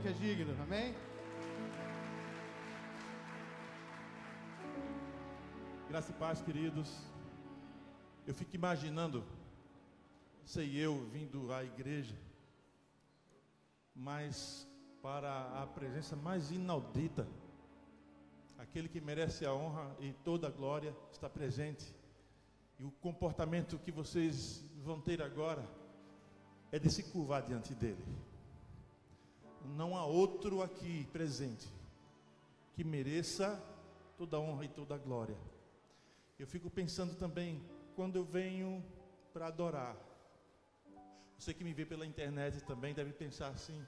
que é digno, amém? Graça e paz, queridos. Eu fico imaginando, sei eu, vindo à igreja, mas para a presença mais inaudita, aquele que merece a honra e toda a glória está presente. E o comportamento que vocês vão ter agora é de se curvar diante dele. Não há outro aqui presente que mereça toda a honra e toda a glória. Eu fico pensando também, quando eu venho para adorar, você que me vê pela internet também deve pensar assim: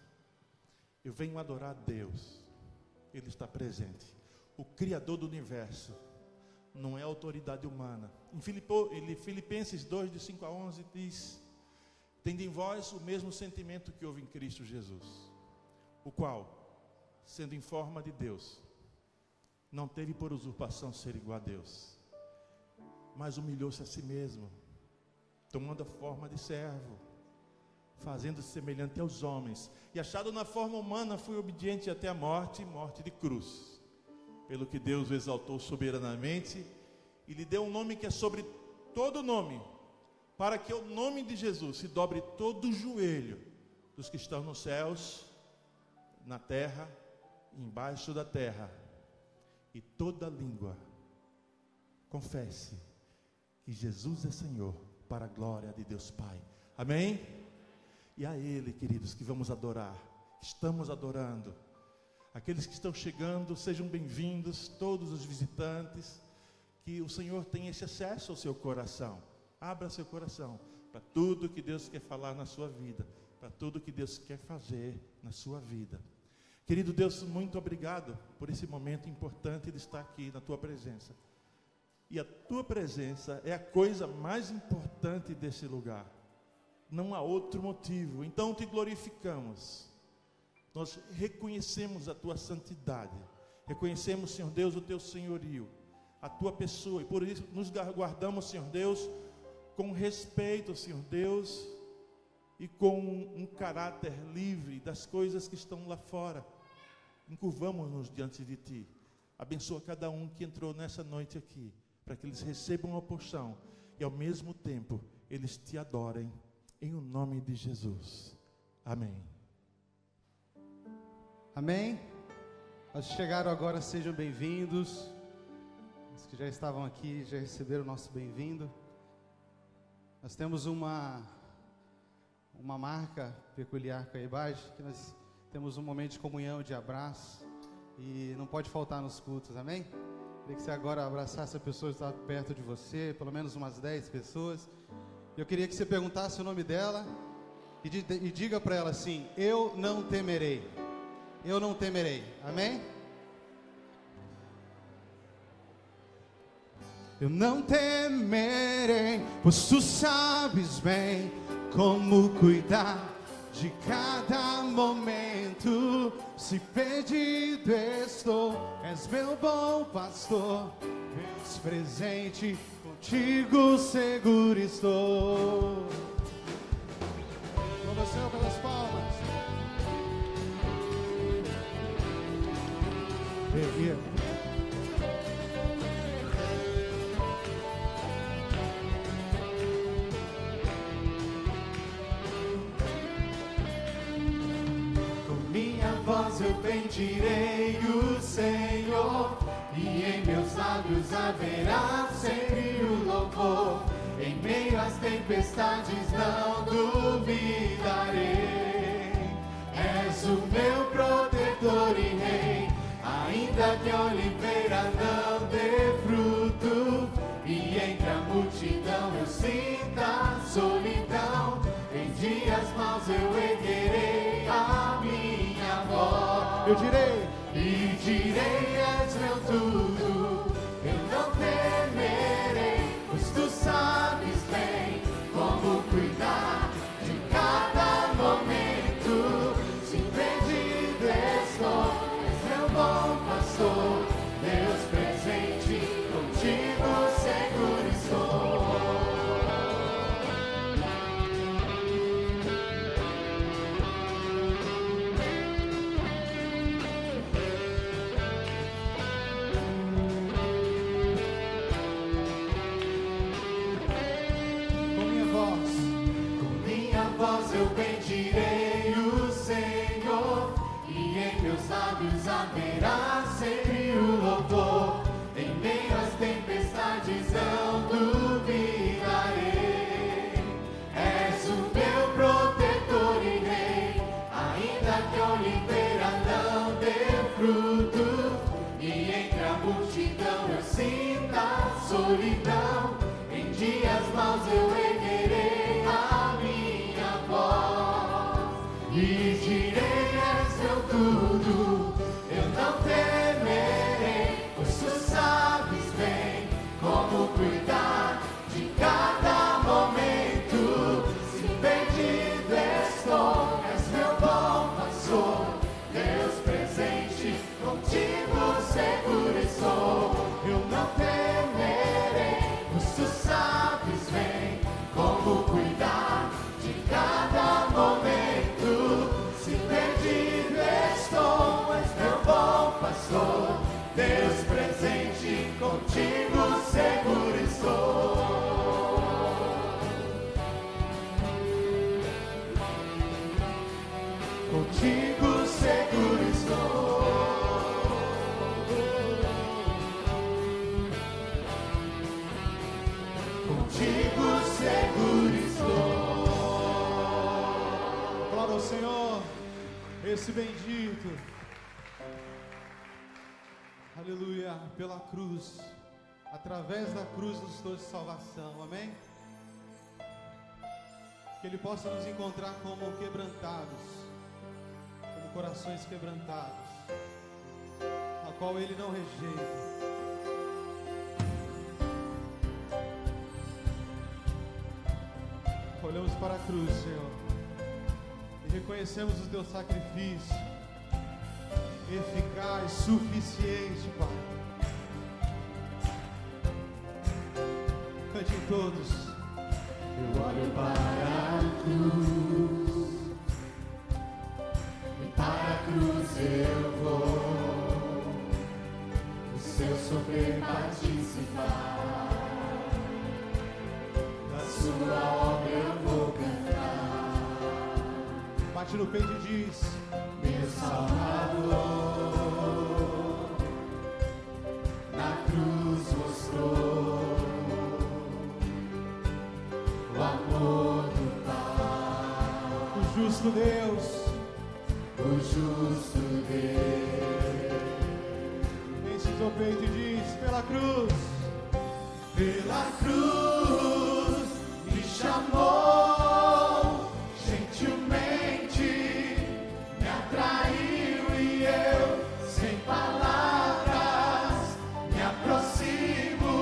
eu venho adorar a Deus, Ele está presente, o Criador do universo, não é autoridade humana. Em Filipenses 2, de 5 a 11 diz: tende em vós o mesmo sentimento que houve em Cristo Jesus, o qual, sendo em forma de Deus, não teve por usurpação ser igual a Deus, mas humilhou-se a si mesmo, tomando a forma de servo, fazendo-se semelhante aos homens, e achado na forma humana, foi obediente até a morte, morte de cruz. Pelo que Deus o exaltou soberanamente e lhe deu um nome que é sobre todo nome, para que ao nome de Jesus se dobre todo o joelho dos que estão nos céus, na terra e embaixo da terra, e toda língua confesse que Jesus é Senhor, para a glória de Deus Pai. Amém? E a Ele, queridos, que vamos adorar, estamos adorando. Aqueles que estão chegando, sejam bem-vindos, todos os visitantes, que o Senhor tenha esse acesso ao seu coração. Abra seu coração para tudo que Deus quer falar na sua vida, para tudo que Deus quer fazer na sua vida. Querido Deus, muito obrigado por esse momento importante de estar aqui na Tua presença. E a Tua presença é a coisa mais importante desse lugar. Não há outro motivo. Então Te glorificamos. Nós reconhecemos a Tua santidade. Reconhecemos, Senhor Deus, o Teu senhorio, a Tua pessoa. E por isso nos guardamos, Senhor Deus, com respeito, Senhor Deus, e com um caráter livre das coisas que estão lá fora. Encurvamos-nos diante de Ti. Abençoa cada um que entrou nessa noite aqui, para que eles recebam a porção e ao mesmo tempo eles Te adorem, em o nome de Jesus. Amém. Amém? Os que chegaram agora, sejam bem-vindos. Os que já estavam aqui, já receberam o nosso bem-vindo. Nós temos uma marca peculiar com a IBAGE, que nós temos um momento de comunhão, de abraço, e não pode faltar nos cultos, amém? Queria que você agora abraçasse a pessoa que está perto de você, pelo menos umas 10 pessoas. Eu queria que você perguntasse o nome dela e diga para ela assim: eu não temerei. Eu não temerei, amém? Eu não temerei, pois Tu sabes bem como cuidar de cada momento. Se perdido estou, és meu bom pastor, és presente, contigo seguro estou. Louva o Senhor pelas palmas. Com minha voz eu bendirei o Senhor, e em meus lábios haverá sempre o louvor. Em meio às tempestades não duvidarei. És o meu protetor e rei, ainda que a oliveira não dê fruto, e entre a multidão eu sinta solidão. Em dias maus eu erguerei a minha voz. Eu direi, e direi: és meu tudo, eu não temerei, pois Tu sabes bem como cuidar de cada momento. Se perdido estou, és meu bom pastor, Deus presente, contigo seguro estou. eu bendirei o Senhor, e em meus lábios haverá sempre o louvor. Em meio às tempestades não duvidarei. És o meu protetor e rei, ainda que a oliveira não dê fruto, e entre a multidão eu sinta solidão. Em dias maus eu erguerei a minha voz e direi: és meu tudo, eu não temerei, pois tu sabes bem como cuidar de cada momento. Se perdido estou, és meu bom pastor, Deus presente, contigo seguro estou. Eu não temerei, pois tu sabes bem como cuidar de cada momento. Se perdido estou, és meu bom pastor, Deus presente, contigo seguro estou. Contigo seguro estou. Contigo seguro estou. Glória ao Senhor, esse bendito. Aleluia, pela cruz, através da cruz nos trouxe salvação, amém? Que Ele possa nos encontrar como quebrantados, como corações quebrantados, a qual Ele não rejeita. Olhamos para a cruz, Senhor, e reconhecemos o Teu sacrifício eficaz, suficiente, Pai. Cantem todos. Eu olho para a cruz, e para a cruz eu vou, o seu sofrer participar, da sua obra eu vou cantar. Bate no peito e diz: meu Salvador, na cruz mostrou o amor do Pai. o justo Deus, O justo Deus. enche o teu peito e diz: pela cruz, Pela cruz me chamou, gentilmente me atraiu, e eu, sem palavras, me aproximo,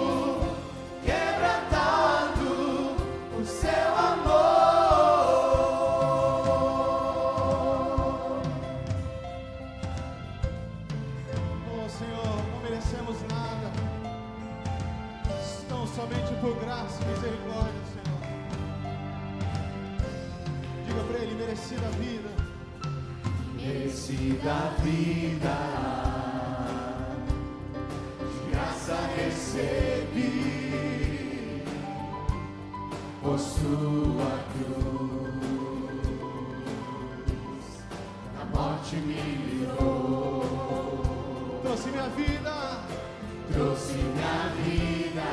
quebrantado por seu amor. oh Senhor, não merecemos nada, tão somente por graça e misericórdia, Senhor. Diga para Ele: merecida a vida, Merecida a vida, de graça recebi, por sua cruz, a morte me livrou, trouxe minha vida, trouxe minha vida.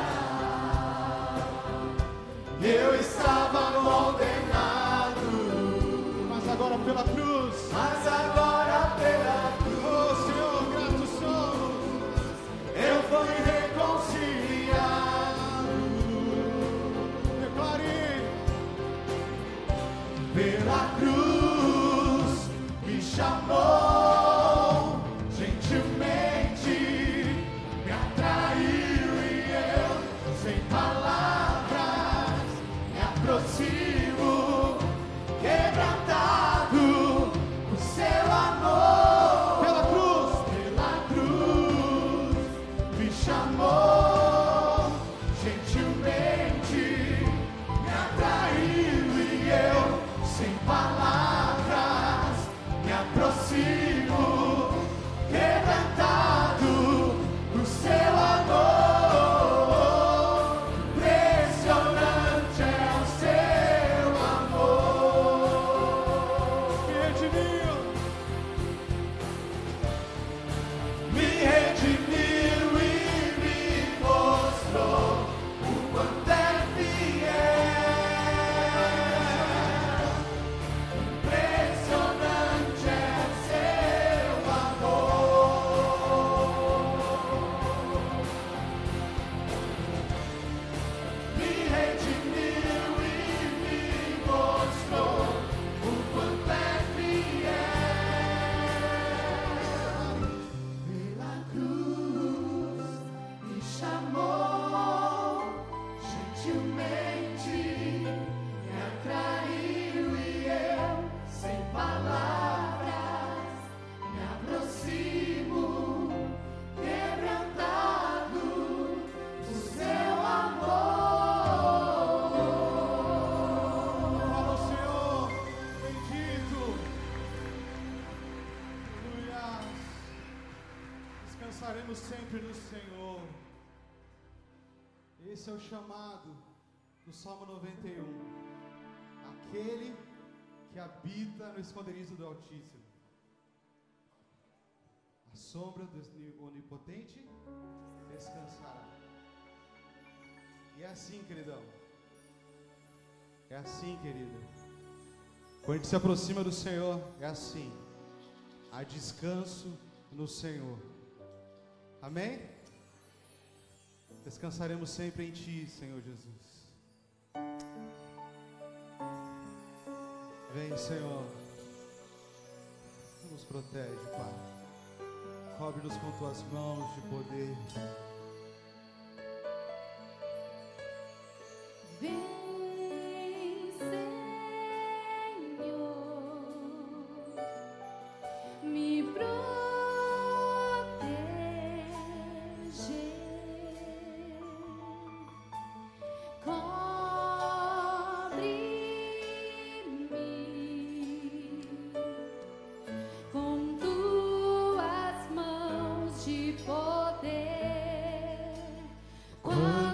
Eu estava condenado, mas agora pela cruz, mas agora pela cruz, oh Senhor, gratos somos, eu fui reconciliado. declare: Pela cruz me chamou, gentilmente me atraiu, e eu, sem palavras, me aproximo, quebrantado por seu amor. pela cruz, Me chamou, gentilmente me atraiu, e eu, sem palavras, Descansaremos sempre no Senhor. Esse é o chamado do Salmo 91. Aquele que habita no esconderijo do Altíssimo, a sombra do Onipotente descansará. E é assim, queridão. É assim, querida. Quando a gente se aproxima do Senhor, é assim. Há descanso no Senhor. Amém? Descansaremos sempre em Ti, Senhor Jesus. Vem, Senhor. Nos protege, Pai. Cobre-nos com Tuas mãos de poder. Vem, Senhor, me proteger.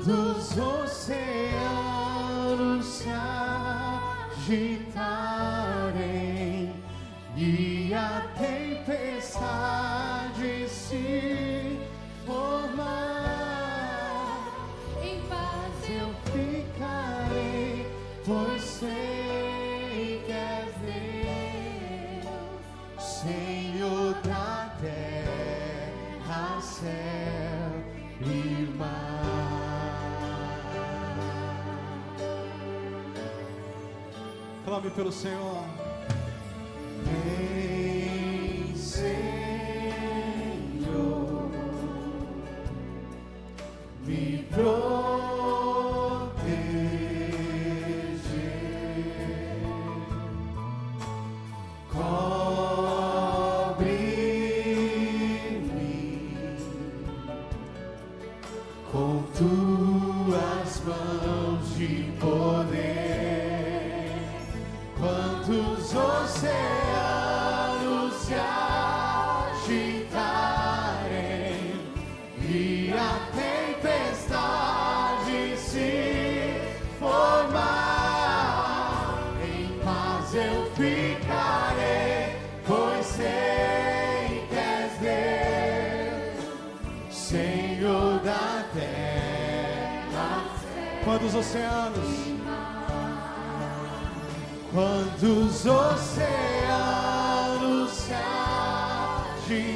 Os oceanos se agitarem e a tempestade se formar, em paz eu ficarei, pois sei que és Deus, Senhor da terra, céu e mar. Clame pelo Senhor. Vem, Senhor, me proteger, cobre-me com tuas mãos de poder. Quantos oceanos se agitarem e a tempestade se formar, em paz eu ficarei, pois sei que és Deus, Senhor da terra. Quantos oceanos? Quantos oceanos se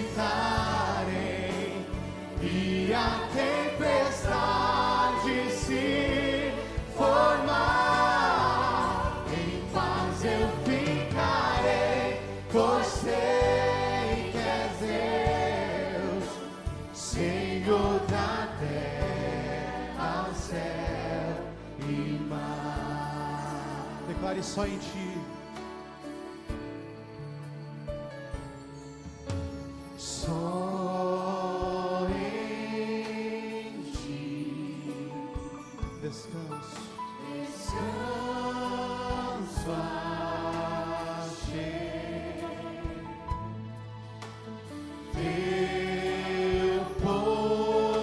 agitarem e a tempestade se formar, em paz eu ficarei, pois sei que és Deus, Senhor da terra, céu e mar. Declare só em Ti. Só em Ti Descanso. descanso achei. Teu poder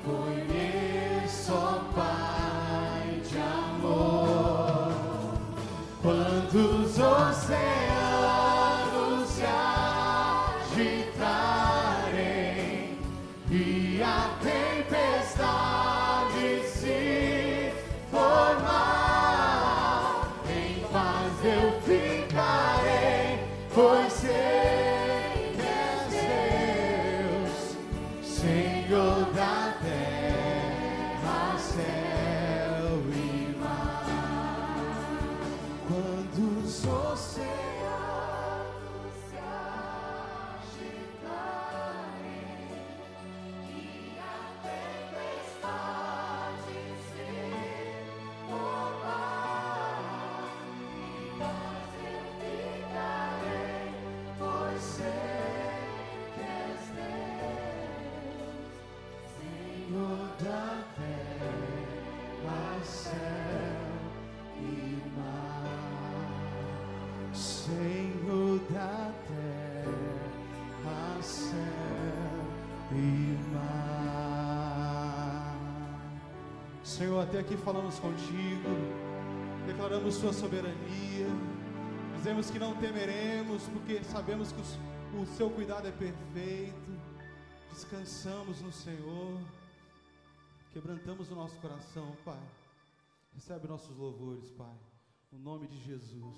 conheço, ó Pai de amor. Quantos oceanos se agitarem e a tempestade se formar, em paz eu ficarei, pois sei que és Deus, Senhor da terra, céu e mar. Quantos oceanos se agitarem e a tempestade Senhor, até aqui falamos contigo, declaramos sua soberania, dizemos que não temeremos, porque sabemos que o seu cuidado é perfeito, descansamos no Senhor, quebrantamos o nosso coração, Pai. Recebe nossos louvores, Pai, no nome de Jesus,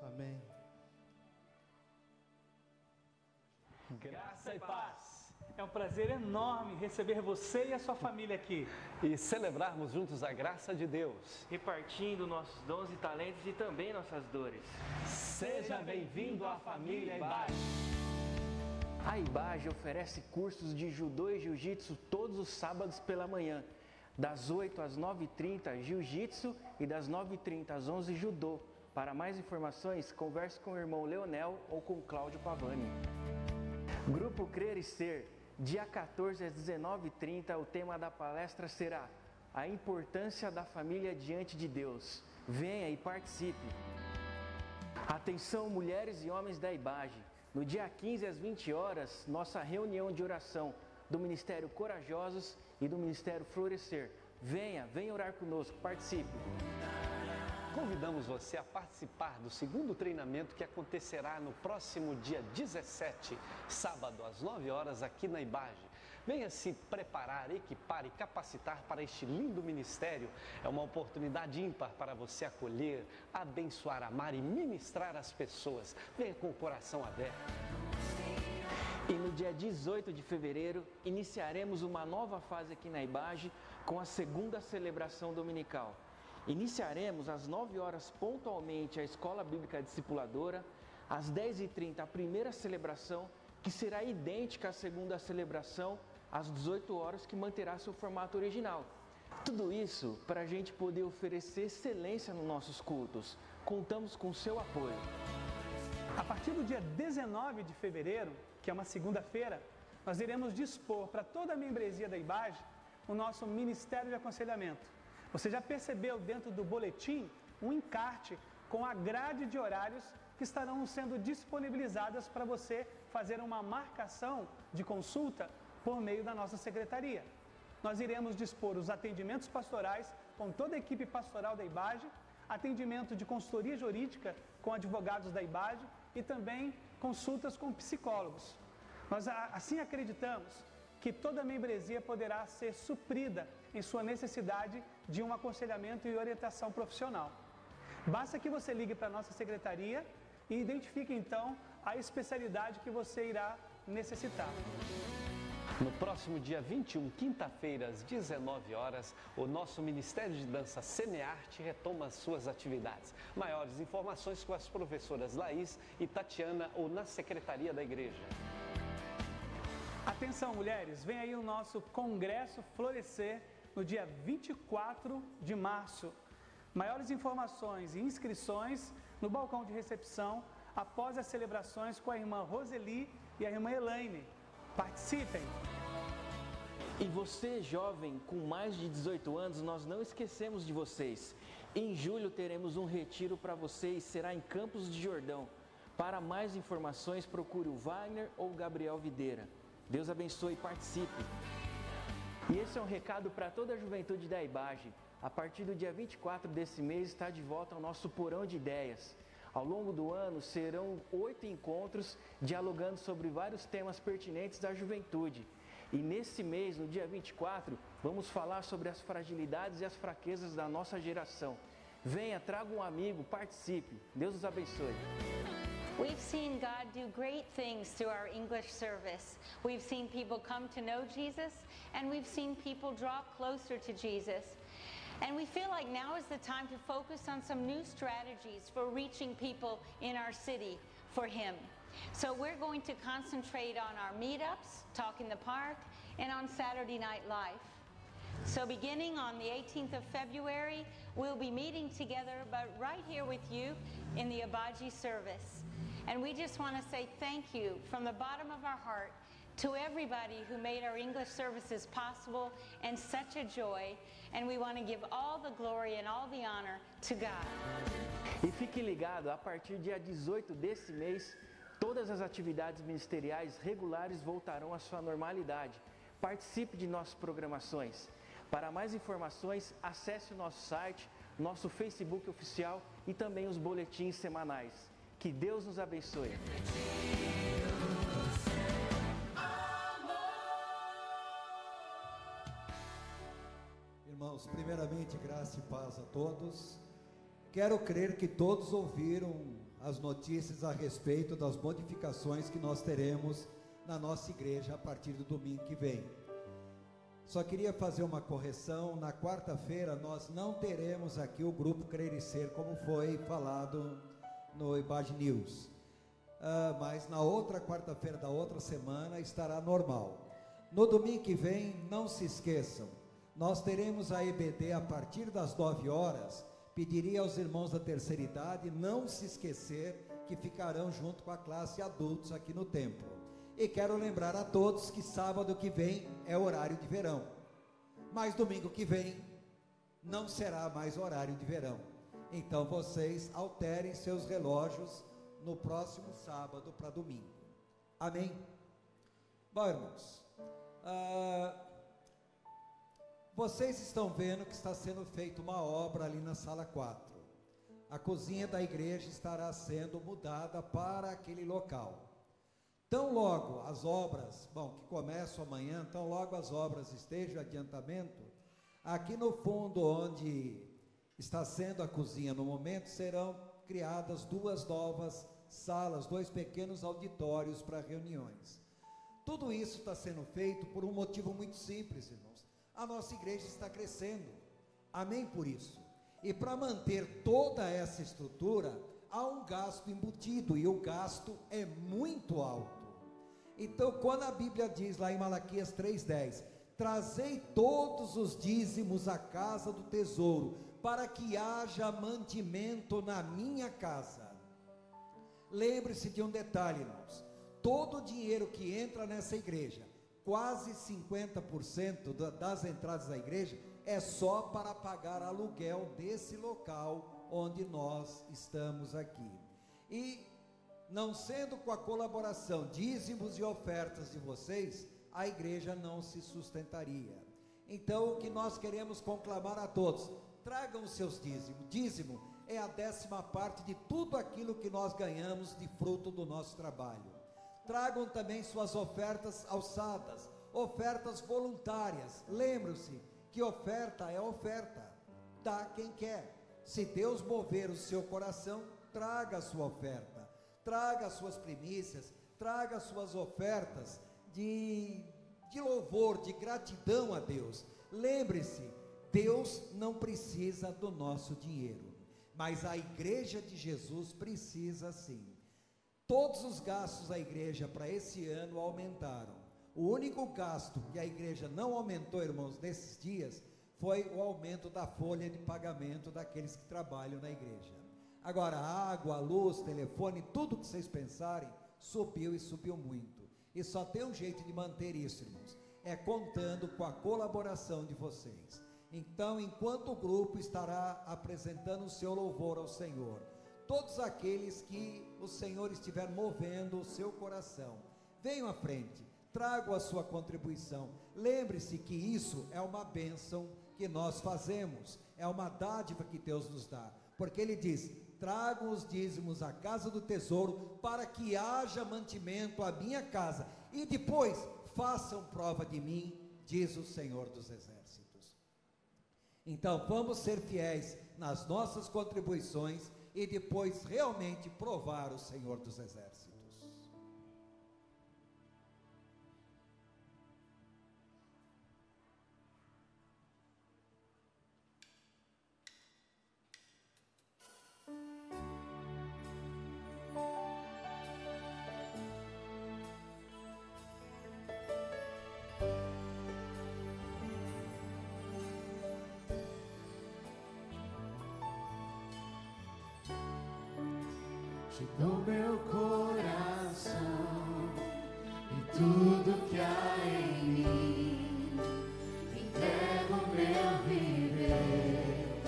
amém. Graça e paz. É um prazer enorme receber você e a sua família aqui. E celebrarmos juntos a graça de Deus, repartindo nossos dons e talentos e também nossas dores. Seja bem-vindo à família IBAGE. A IBAGE oferece cursos de judô e jiu-jitsu todos os sábados pela manhã, das 8 às 9h30 jiu-jitsu e das 9h30 às 11h judô. Para mais informações, converse com o irmão Leonel ou com Cláudio Pavani. Grupo Crer e Ser. Dia 14 às 19h30, o tema da palestra será a importância da família diante de Deus. Venha e participe. Atenção, mulheres e homens da IBAGE. No dia 15 às 20 horas, nossa reunião de oração do Ministério Corajosos e do Ministério Florescer. Venha orar conosco, participe. Convidamos você a participar do segundo treinamento que acontecerá no próximo dia 17, sábado, às 9 horas, aqui na IBAGE. Venha se preparar, equipar e capacitar para este lindo ministério. É uma oportunidade ímpar para você acolher, abençoar, amar e ministrar as pessoas. Venha com o coração aberto. E no dia 18 de fevereiro, iniciaremos uma nova fase aqui na IBAGE com a segunda celebração dominical. Iniciaremos às 9 horas pontualmente a Escola Bíblica Discipuladora, às 10h30 a primeira celebração, que será idêntica à segunda celebração, às 18 horas, que manterá seu formato original. Tudo isso para a gente poder oferecer excelência nos nossos cultos. Contamos com seu apoio. A partir do dia 19 de fevereiro, que é uma segunda-feira, nós iremos dispor para toda a membresia da IBAGE o nosso Ministério de Aconselhamento. Você já percebeu dentro do boletim um encarte com a grade de horários que estarão sendo disponibilizadas para você fazer uma marcação de consulta por meio da nossa secretaria. Nós iremos dispor os atendimentos pastorais com toda a equipe pastoral da IBAGE, atendimento de consultoria jurídica com advogados da IBAGE e também consultas com psicólogos. Nós assim acreditamos que toda a membresia poderá ser suprida em sua necessidade de um aconselhamento e orientação profissional. Basta que você ligue para a nossa secretaria e identifique então a especialidade que você irá necessitar. No próximo dia 21, quinta-feira, às 19 horas, o nosso Ministério de Dança Semearte retoma as suas atividades. Maiores informações com as professoras Laís e Tatiana ou na Secretaria da Igreja. Atenção, mulheres, vem aí o nosso Congresso Florescer no dia 24 de março. Maiores informações e inscrições no balcão de recepção após as celebrações com a irmã Roseli e a irmã Elaine. Participem! E você, jovem, com mais de 18 anos, nós não esquecemos de vocês. Em julho teremos um retiro para vocês, será em Campos de Jordão. Para mais informações, procure o Wagner ou o Gabriel Videira. Deus abençoe e participe. E esse é um recado para toda a juventude da IBAGE. A partir do dia 24 desse mês está de volta ao nosso Porão de Ideias. Ao longo do ano serão 8 encontros dialogando sobre vários temas pertinentes da juventude. E nesse mês, no dia 24, vamos falar sobre as fragilidades e as fraquezas da nossa geração. Venha, traga um amigo, participe. Deus os abençoe. We've seen God do great things through our English service. We've seen people come to know Jesus, and we've seen people draw closer to Jesus. And we feel like now is the time to focus on some new strategies for reaching people in our city for Him. So we're going to concentrate on our meetups, Talk in the Park, and on Saturday Night Live. So beginning on the 18th of February, we'll be meeting together, but right here with you in the Abaji service. And we just want to say thank you from the bottom of our heart to everybody who made our English services possible and such a joy. And we want to give all the glory and all the honor to God. E fique ligado, a partir do dia 18 desse mês, todas as atividades ministeriais regulares voltarão à sua normalidade. Participe de nossas programações. Para mais informações, acesse o nosso site, nosso Facebook oficial e também os boletins semanais. Que Deus nos abençoe. Irmãos, primeiramente, graça e paz a todos. Quero crer que todos ouviram as notícias a respeito das modificações que nós teremos na nossa igreja a partir do domingo que vem. Só queria fazer uma correção: na quarta-feira nós não teremos aqui o grupo Crer e Ser, como foi falado no IBAGE News. Mas na outra quarta-feira da outra semana estará normal. No domingo que vem, não se esqueçam, nós teremos a EBD a partir das 9 horas. Pediria aos irmãos da terceira idade não se esquecer que ficarão junto com a classe adultos aqui no templo. E quero lembrar a todos que sábado que vem é horário de verão, mas domingo que vem não será mais horário de verão. Então vocês alterem seus relógios no próximo sábado para domingo. Amém? Bom, irmãos, vocês estão vendo que está sendo feita uma obra ali na sala 4. A cozinha da igreja estará sendo mudada para aquele local. Tão logo as obras, que começam amanhã, tão logo as obras estejam em adiantamento, aqui no fundo onde está sendo a cozinha no momento, serão criadas 2 novas salas, 2 pequenos auditórios para reuniões. Tudo isso está sendo feito por um motivo muito simples, irmãos. A nossa igreja está crescendo, amém por isso. E para manter toda essa estrutura, há um gasto embutido, e o gasto é muito alto. Então, quando a Bíblia diz lá em Malaquias 3,10, trazei todos os dízimos à casa do tesouro, para que haja mantimento na minha casa. Lembre-se de um detalhe, irmãos: todo o dinheiro que entra nessa igreja, quase 50% das entradas da igreja, é só para pagar aluguel desse local onde nós estamos aqui. E não sendo com a colaboração, dízimos e ofertas de vocês, a igreja não se sustentaria. Então, o que nós queremos conclamar a todos: tragam os seus dízimos. Dízimo é a 10ª parte de tudo aquilo que nós ganhamos de fruto do nosso trabalho. Tragam também suas ofertas alçadas, ofertas voluntárias. Lembre-se que oferta é oferta, dá quem quer. Se Deus mover o seu coração, traga a sua oferta, traga as suas primícias, traga as suas ofertas de louvor, de gratidão a Deus. Lembre-se, Deus não precisa do nosso dinheiro, mas a igreja de Jesus precisa sim. Todos os gastos da igreja para esse ano aumentaram. O único gasto que a igreja não aumentou, irmãos, nesses dias, foi o aumento da folha de pagamento daqueles que trabalham na igreja. Agora, água, luz, telefone, tudo que vocês pensarem, subiu e subiu muito. E só tem um jeito de manter isso, irmãos, é contando com a colaboração de vocês. Então, enquanto o grupo estará apresentando o seu louvor ao Senhor, todos aqueles que o Senhor estiver movendo o seu coração, venham à frente, tragam a sua contribuição. Lembre-se que isso é uma bênção que nós fazemos, é uma dádiva que Deus nos dá, porque Ele diz: tragam os dízimos à casa do tesouro, para que haja mantimento à minha casa, e depois façam prova de mim, diz o Senhor dos Exércitos. Então vamos ser fiéis nas nossas contribuições, e depois realmente provar o Senhor dos Exércitos. Te dou meu coração e tudo que há em mim, entrego meu viver,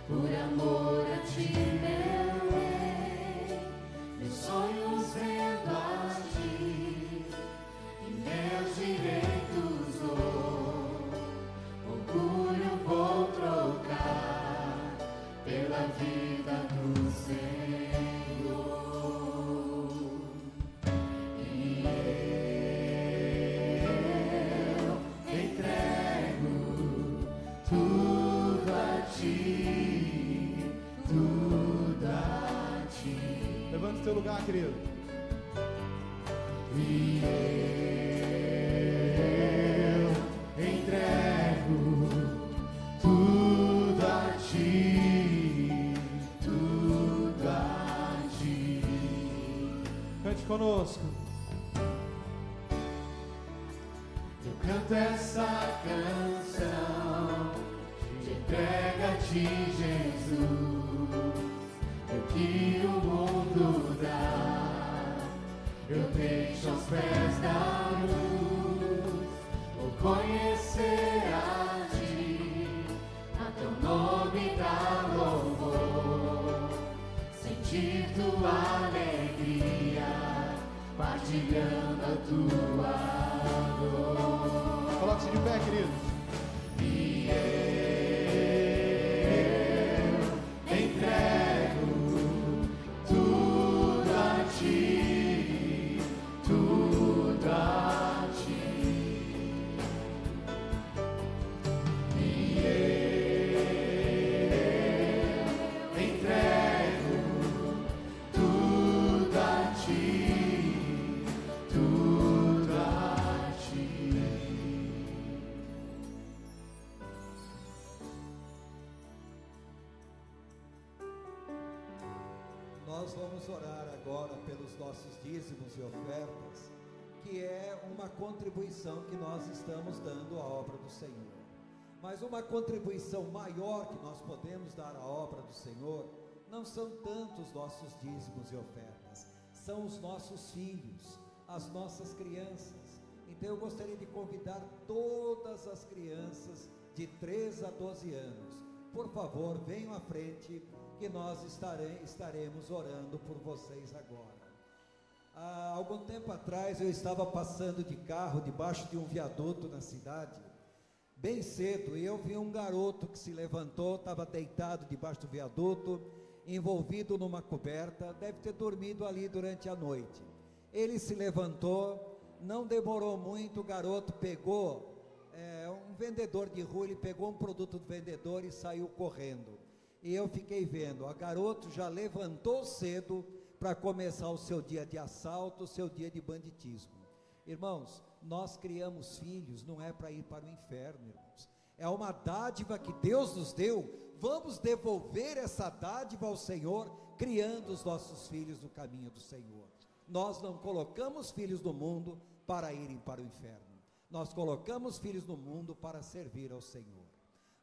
por amor a ti, meu rei, meus sonhos rendo a ti, e meus direitos dou, orgulho lugar, querido. E eu entrego tudo a ti, tudo a ti. Cante conosco. Eu canto essa canção, te entrego a ti, Jesus. O que o mundo dá, eu deixo aos pés da luz. Vou conhecer a ti, a teu nome dar louvor, sentir tua alegria, partilhando a tua dor. Coloque-se de pé, querido. E eu entrego tudo a ti, tudo a ti. E eu entrego tudo a ti, tudo a ti. Nós vamos orar agora pelos nossos dízimos e ofertas, que é uma contribuição que nós estamos dando à obra do Senhor. Mas uma contribuição maior que nós podemos dar à obra do Senhor não são tanto os nossos dízimos e ofertas, são os nossos filhos, as nossas crianças. Então eu gostaria de convidar todas as crianças de 3 a 12 anos, por favor, venham à frente, que nós estaremos orando por vocês agora. Há algum tempo atrás eu estava passando de carro debaixo de um viaduto na cidade, bem cedo, e eu vi um garoto que se levantou, estava deitado debaixo do viaduto, envolvido numa coberta, deve ter dormido ali durante a noite. Ele se levantou, não demorou muito, o garoto pegou, um vendedor de rua, ele pegou um produto do vendedor e saiu correndo. E eu fiquei vendo, o garoto já levantou cedo para começar o seu dia de assalto, o seu dia de banditismo. Irmãos, nós criamos filhos, não é para ir para o inferno, irmãos. É uma dádiva que Deus nos deu, vamos devolver essa dádiva ao Senhor, criando os nossos filhos no caminho do Senhor. Nós não colocamos filhos no mundo para irem para o inferno, nós colocamos filhos no mundo para servir ao Senhor.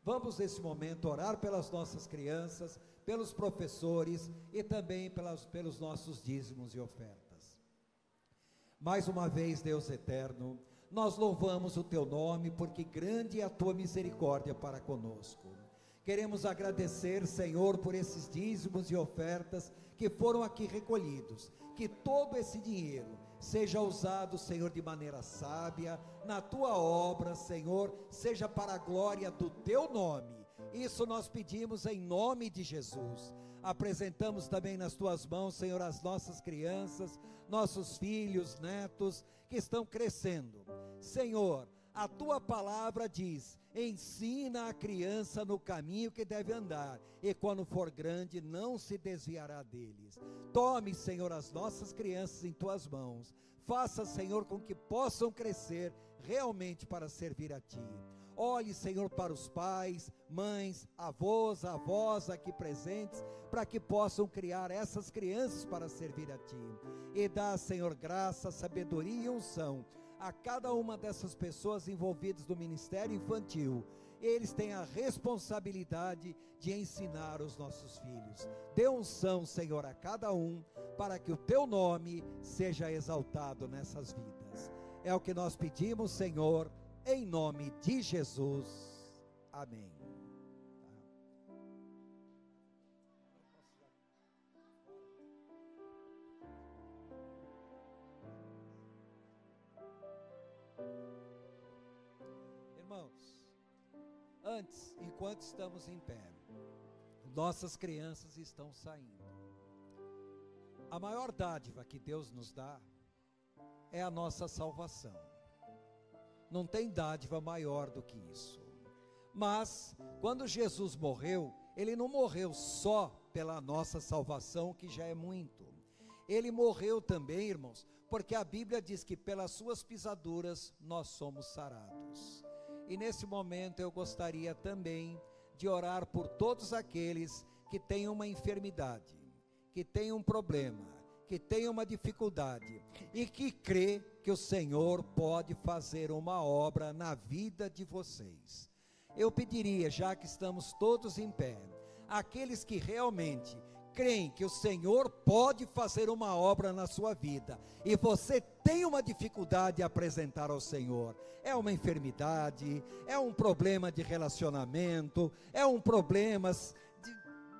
Vamos nesse momento orar pelas nossas crianças, pelos professores e também pelos nossos dízimos e ofertas. Mais uma vez, Deus eterno, nós louvamos o teu nome, porque grande é a tua misericórdia para conosco. Queremos agradecer, Senhor, por esses dízimos e ofertas que foram aqui recolhidos, que todo esse dinheiro seja usado, Senhor, de maneira sábia, na tua obra, Senhor, seja para a glória do teu nome. Isso nós pedimos em nome de Jesus. Apresentamos também nas tuas mãos, Senhor, as nossas crianças, nossos filhos, netos, que estão crescendo. Senhor, a tua palavra diz: ensina a criança no caminho que deve andar, e quando for grande não se desviará deles. Tome, Senhor, as nossas crianças em tuas mãos, faça, Senhor, com que possam crescer realmente para servir a ti. Olhe, Senhor, para os pais, mães, avós aqui presentes, para que possam criar essas crianças para servir a ti, e dá, Senhor, graça, sabedoria e unção a cada uma dessas pessoas envolvidas no ministério infantil. Eles têm a responsabilidade de ensinar os nossos filhos. Dê unção, Senhor, a cada um, para que o teu nome seja exaltado nessas vidas. É o que nós pedimos, Senhor, em nome de Jesus. Amém. Irmãos, antes, enquanto estamos em pé, nossas crianças estão saindo. A maior dádiva que Deus nos dá é a nossa salvação. Não tem dádiva maior do que isso. Mas, quando Jesus morreu, Ele não morreu só pela nossa salvação, que já é muito. Ele morreu também, irmãos, porque a Bíblia diz que pelas suas pisaduras nós somos sarados. E nesse momento eu gostaria também de orar por todos aqueles que têm uma enfermidade, que têm um problema, que têm uma dificuldade e que crê que o Senhor pode fazer uma obra na vida de vocês. Eu pediria, já que estamos todos em pé, aqueles que realmente creem que o Senhor pode fazer uma obra na sua vida e você tem uma dificuldade a apresentar ao Senhor, é uma enfermidade, é um problema de relacionamento, é um problema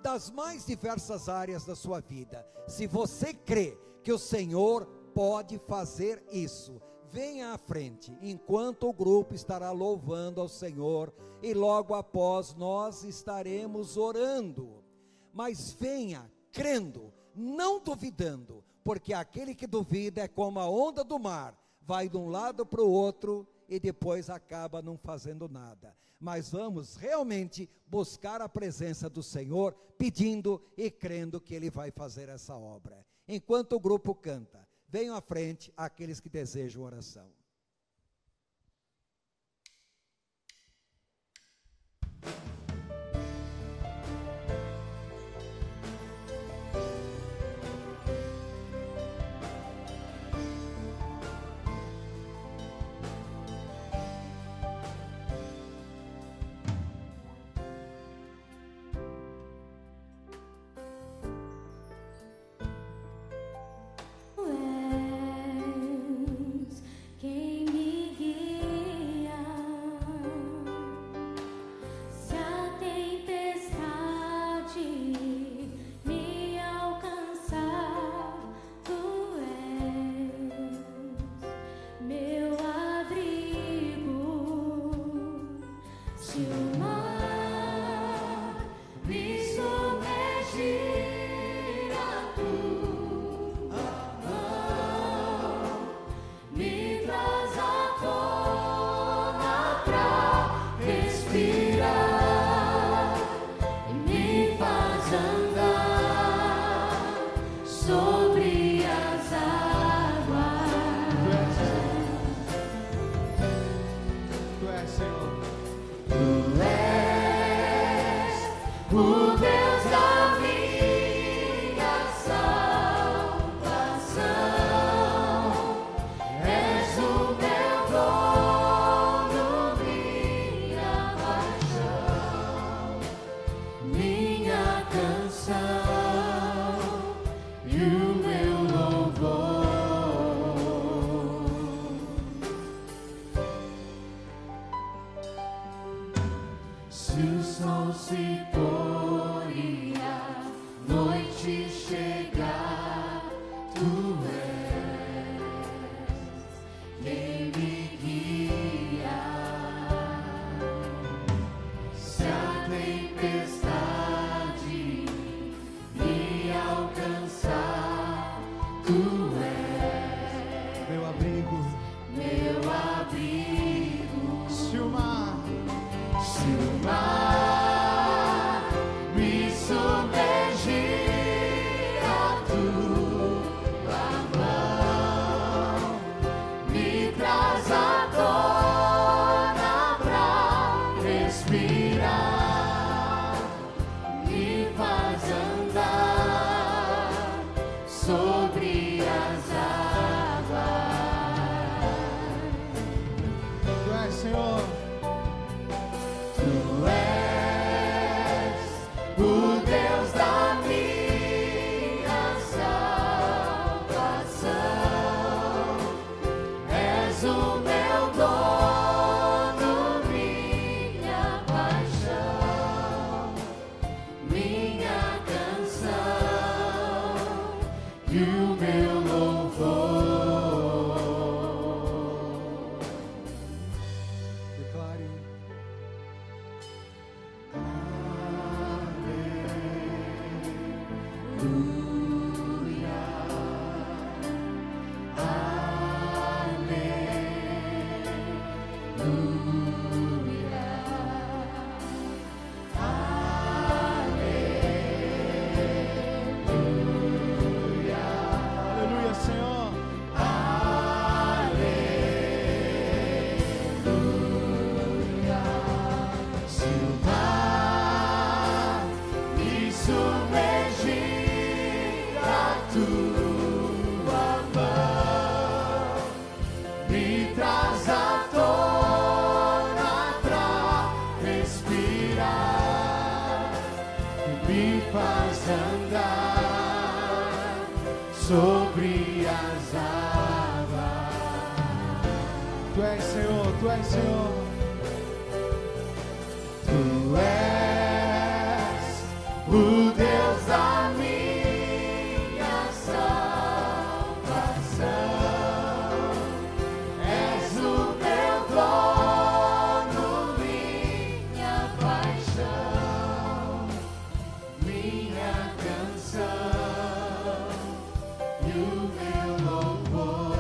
das mais diversas áreas da sua vida. Se você crê que o Senhor pode fazer isso, venha à frente, enquanto o grupo estará louvando ao Senhor, e logo após nós estaremos orando. Mas venha crendo, não duvidando, porque aquele que duvida é como a onda do mar, vai de um lado para o outro e depois acaba não fazendo nada. Mas vamos realmente buscar a presença do Senhor, pedindo e crendo que Ele vai fazer essa obra. Enquanto o grupo canta, venham à frente aqueles que desejam oração. Quem me guia, se a tempestade me alcançar, tu és meu abrigo. Se o mar me submergir, a tua mão me traz à tona pra respirar e me faz andar sobre as águas. Tu és, Senhor. Tu és o Deus da minha salvação. És o meu dono, minha paixão, minha canção e o meu louvor. Se o sol se pôr e a noite chegar, tu és quem me guia. Se a tempestade me alcançar, tu és Meu abrigo. meu abrigo. Se o mar Se o mar me submergir, a tua mão me traz à tona pra respirar, me faz andar sobre as águas. Tu és, Senhor. Tu és o Deus da minha salvação. És o meu dono, minha paixão, minha canção e o meu louvor. Declara sobre as águas. Tu és Senhor, Tu és Senhor. Tu és o Deus da minha salvação. És o meu dono, minha paixão, minha canção e o meu louvor.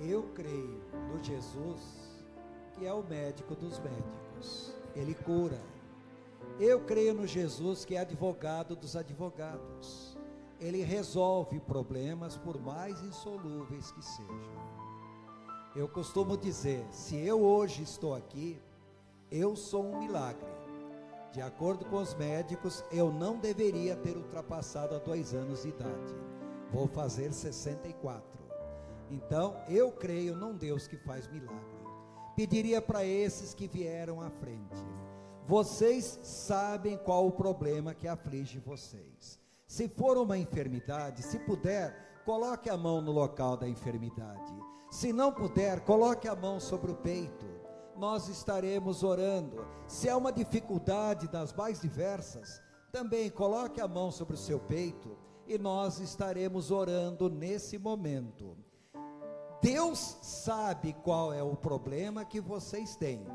Eu creio no Jesus, que é o médico dos médicos. Ele cura. Eu creio no Jesus, que é advogado dos advogados. Ele resolve problemas, por mais insolúveis que sejam. Eu costumo dizer, se eu hoje estou aqui, eu sou um milagre. De acordo com os médicos, eu não deveria ter ultrapassado a 2 anos de idade. Vou fazer 64. Então, eu creio num Deus que faz milagre. Pediria para esses que vieram à frente: vocês sabem qual o problema que aflige vocês. Se for uma enfermidade, se puder, coloque a mão no local da enfermidade. Se não puder, coloque a mão sobre o peito. Nós estaremos orando. Se é uma dificuldade das mais diversas, também coloque a mão sobre o seu peito e nós estaremos orando nesse momento. Deus sabe qual é o problema que vocês têm.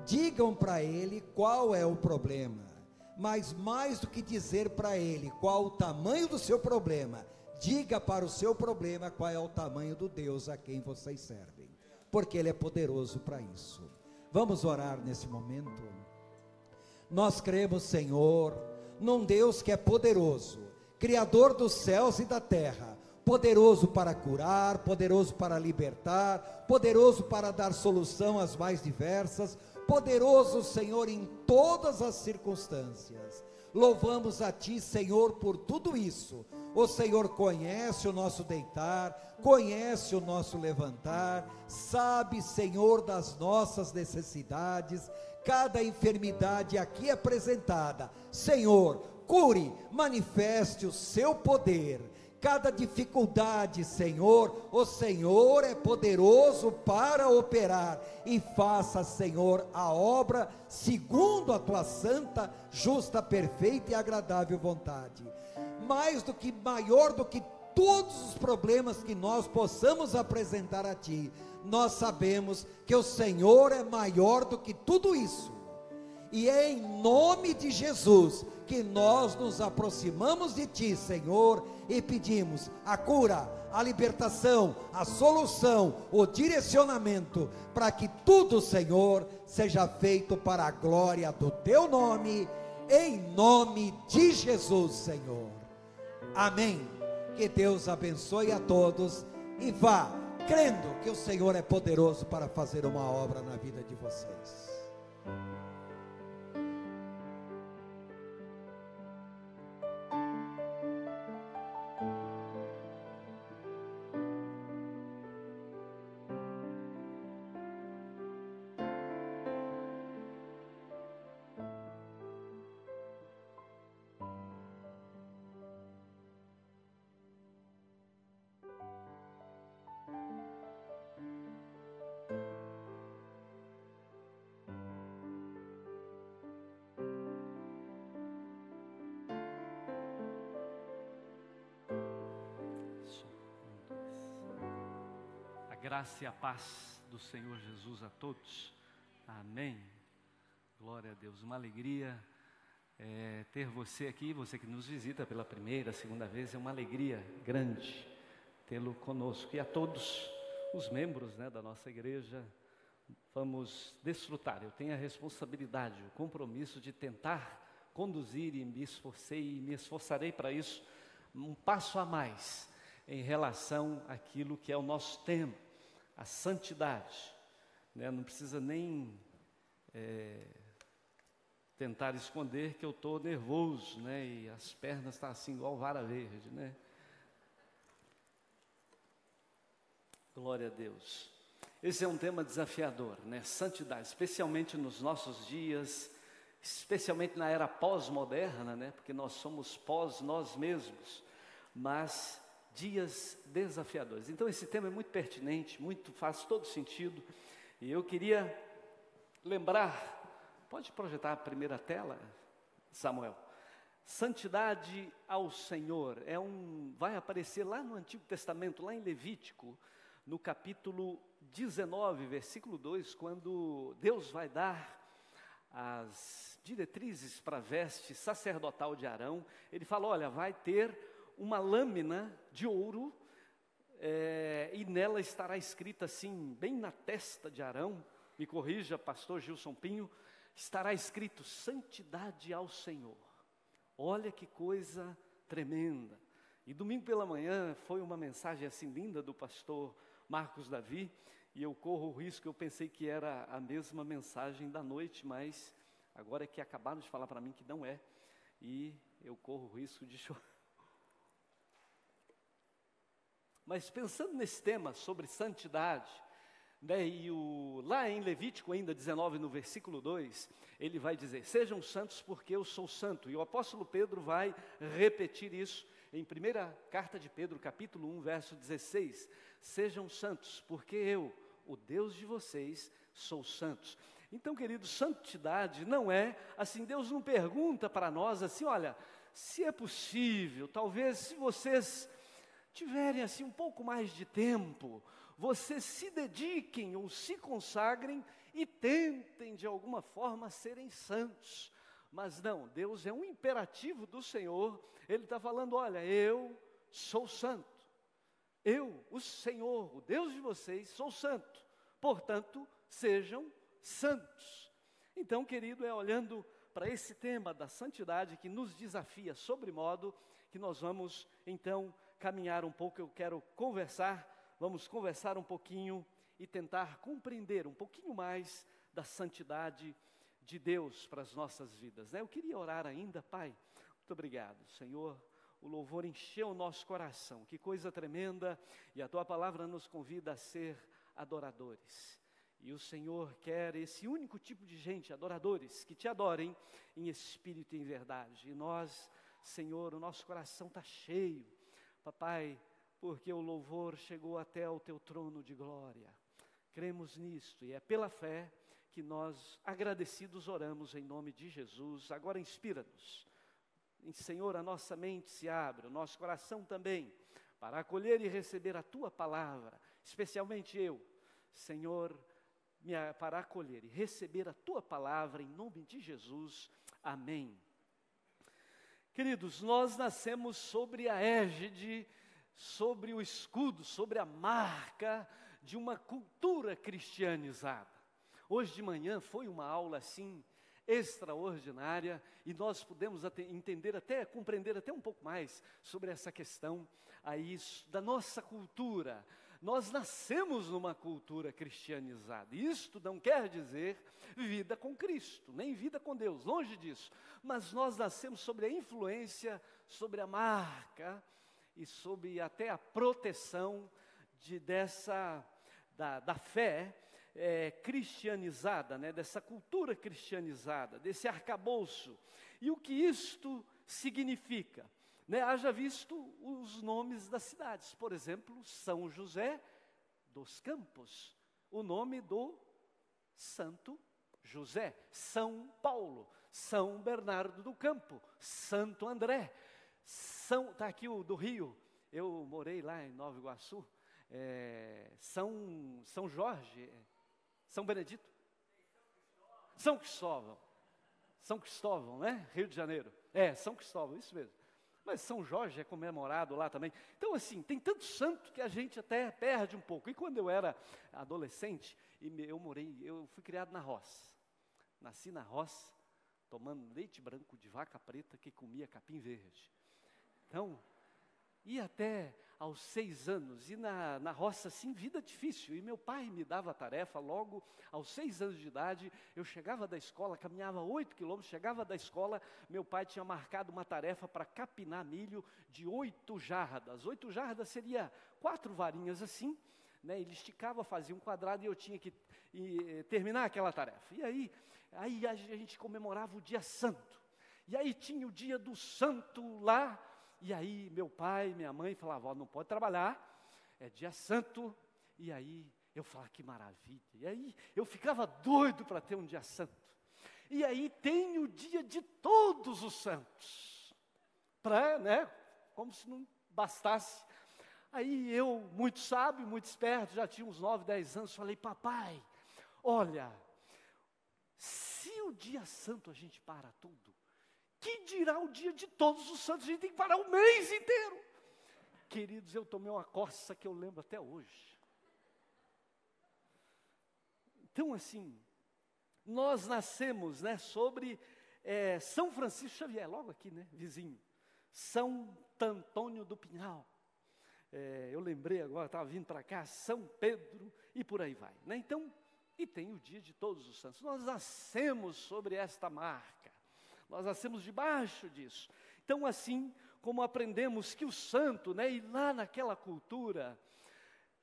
Digam para Ele qual é o problema. Mas mais do que dizer para Ele qual o tamanho do seu problema, diga para o seu problema qual é o tamanho do Deus a quem vocês servem. Porque Ele é poderoso para isso. Vamos orar nesse momento. Nós cremos, Senhor, num Deus que é poderoso, Criador dos céus e da terra, poderoso para curar, poderoso para libertar, poderoso para dar solução às mais diversas, poderoso, Senhor, em todas as circunstâncias. Louvamos a Ti, Senhor, por tudo isso. O Senhor conhece o nosso deitar, conhece o nosso levantar, sabe, Senhor, das nossas necessidades, cada enfermidade aqui apresentada. Senhor, cure, manifeste o seu poder. Cada dificuldade, Senhor, o Senhor é poderoso para operar, e faça, Senhor, a obra segundo a tua santa, justa, perfeita e agradável vontade. Maior do que todos os problemas que nós possamos apresentar a Ti, nós sabemos que o Senhor é maior do que tudo isso. E é em nome de Jesus que nós nos aproximamos de Ti, Senhor, e pedimos a cura, a libertação, a solução, o direcionamento, para que tudo, Senhor, seja feito para a glória do Teu nome, em nome de Jesus, Senhor. Amém. Que Deus abençoe a todos e vá crendo que o Senhor é poderoso para fazer uma obra na vida de vocês. Graça e a paz do Senhor Jesus a todos. Amém. Glória a Deus. Uma alegria ter você aqui, você que nos visita pela primeira, segunda vez. É uma alegria grande tê-lo conosco. E a todos os membros, da nossa igreja, vamos desfrutar. Eu tenho a responsabilidade, o compromisso de tentar conduzir e me esforçarei para isso, um passo a mais em relação àquilo que é o nosso tema, a santidade, né? Não precisa nem tentar esconder que eu estou nervoso, né? E as pernas estão assim igual vara verde, né? Glória a Deus. Esse é um tema desafiador, né? Santidade, especialmente nos nossos dias, especialmente na era pós-moderna, né? Porque nós somos pós nós mesmos, mas dias desafiadores. Então esse tema é muito pertinente, faz todo sentido, e eu queria lembrar, pode projetar a primeira tela, Samuel? Santidade ao Senhor, vai aparecer lá no Antigo Testamento, lá em Levítico, no capítulo 19, versículo 2, quando Deus vai dar as diretrizes para a veste sacerdotal de Arão. Ele fala, olha, vai ter uma lâmina de ouro, e nela estará escrita assim, bem na testa de Arão, me corrija, pastor Gilson Pinho, estará escrito, santidade ao Senhor. Olha que coisa tremenda. E domingo pela manhã foi uma mensagem assim linda do pastor Marcos Davi, e eu corro o risco, eu pensei que era a mesma mensagem da noite, mas agora é que acabaram de falar para mim que não é, e eu corro o risco de chorar. Mas pensando nesse tema sobre santidade, né, lá em Levítico ainda 19, no versículo 2, ele vai dizer, sejam santos porque eu sou santo, e o apóstolo Pedro vai repetir isso em primeira carta de Pedro, capítulo 1, verso 16, sejam santos, porque eu, o Deus de vocês, sou santos. Então, queridos, santidade não é, assim, Deus não pergunta para nós, assim, olha, se é possível, talvez se vocês tiverem, assim, um pouco mais de tempo, vocês se dediquem ou se consagrem e tentem, de alguma forma, serem santos. Mas não, Deus é um imperativo do Senhor, Ele está falando, olha, eu sou santo, eu, o Senhor, o Deus de vocês, sou santo, portanto, sejam santos. Então, querido, é olhando para esse tema da santidade que nos desafia sobremodo, que nós vamos, então, caminhar um pouco. Eu quero vamos conversar um pouquinho e tentar compreender um pouquinho mais da santidade de Deus para as nossas vidas, né? Eu queria orar ainda, Pai, muito obrigado, Senhor, o louvor encheu o nosso coração, que coisa tremenda, e a Tua palavra nos convida a ser adoradores, e o Senhor quer esse único tipo de gente, adoradores, que Te adorem em espírito e em verdade, e nós, Senhor, o nosso coração está cheio, Papai, porque o louvor chegou até o Teu trono de glória, cremos nisto, e é pela fé que nós, agradecidos, oramos em nome de Jesus. Agora inspira-nos, Senhor, a nossa mente se abre, o nosso coração também, para acolher e receber a Tua palavra, especialmente eu, Senhor, para acolher e receber a Tua palavra, em nome de Jesus, amém. Queridos, nós nascemos sobre a égide, sobre o escudo, sobre a marca de uma cultura cristianizada. Hoje de manhã foi uma aula assim extraordinária e nós pudemos compreender até um pouco mais sobre essa questão aí da nossa cultura. Nós nascemos numa cultura cristianizada. Isto não quer dizer vida com Cristo, nem vida com Deus, longe disso. Mas nós nascemos sobre a influência, sobre a marca e sobre até a proteção da fé cristianizada, né, dessa cultura cristianizada, desse arcabouço. E o que isto significa? Né, haja visto os nomes das cidades, por exemplo, São José dos Campos, o nome do Santo José, São Paulo, São Bernardo do Campo, Santo André, está aqui o do Rio, eu morei lá em Nova Iguaçu, São Jorge, São Benedito, São Cristóvão, né? Rio de Janeiro, São Cristóvão, isso mesmo. Mas São Jorge é comemorado lá também. Então, assim, tem tanto santo que a gente até perde um pouco. E quando eu era adolescente, eu fui criado na roça. Nasci na roça, tomando leite branco de vaca preta que comia capim verde. Então, ia até aos 6 anos, e na roça, assim, vida difícil. E meu pai me dava a tarefa logo aos 6 anos de idade. Eu chegava da escola, caminhava 8 quilômetros, chegava da escola, meu pai tinha marcado uma tarefa para capinar milho de 8 jardas. 8 jardas seria 4 varinhas assim, né? Ele esticava, fazia um quadrado e eu tinha que terminar aquela tarefa. E aí a gente comemorava o dia santo. E aí tinha o dia do santo lá. E aí meu pai, minha mãe falavam, não pode trabalhar, é dia santo. E aí eu falava, que maravilha. E aí eu ficava doido para ter um dia santo. E aí tem o dia de todos os santos. Né, como se não bastasse. Aí eu, muito sábio, muito esperto, já tinha uns 9, 10 anos, falei, papai, olha, se o dia santo a gente para tudo, que dirá o dia de todos os santos? A gente tem que parar o mês inteiro. Queridos, eu tomei uma coça que eu lembro até hoje. Então, assim, nós nascemos, né, sobre São Francisco Xavier, logo aqui, né, vizinho. São Antônio do Pinhal. Eu lembrei agora, estava vindo para cá, São Pedro, e por aí vai, né? Então, e tem o dia de todos os santos. Nós nascemos sobre esta marca. Nós nascemos debaixo disso. Então, assim como aprendemos que o santo, né, e lá naquela cultura,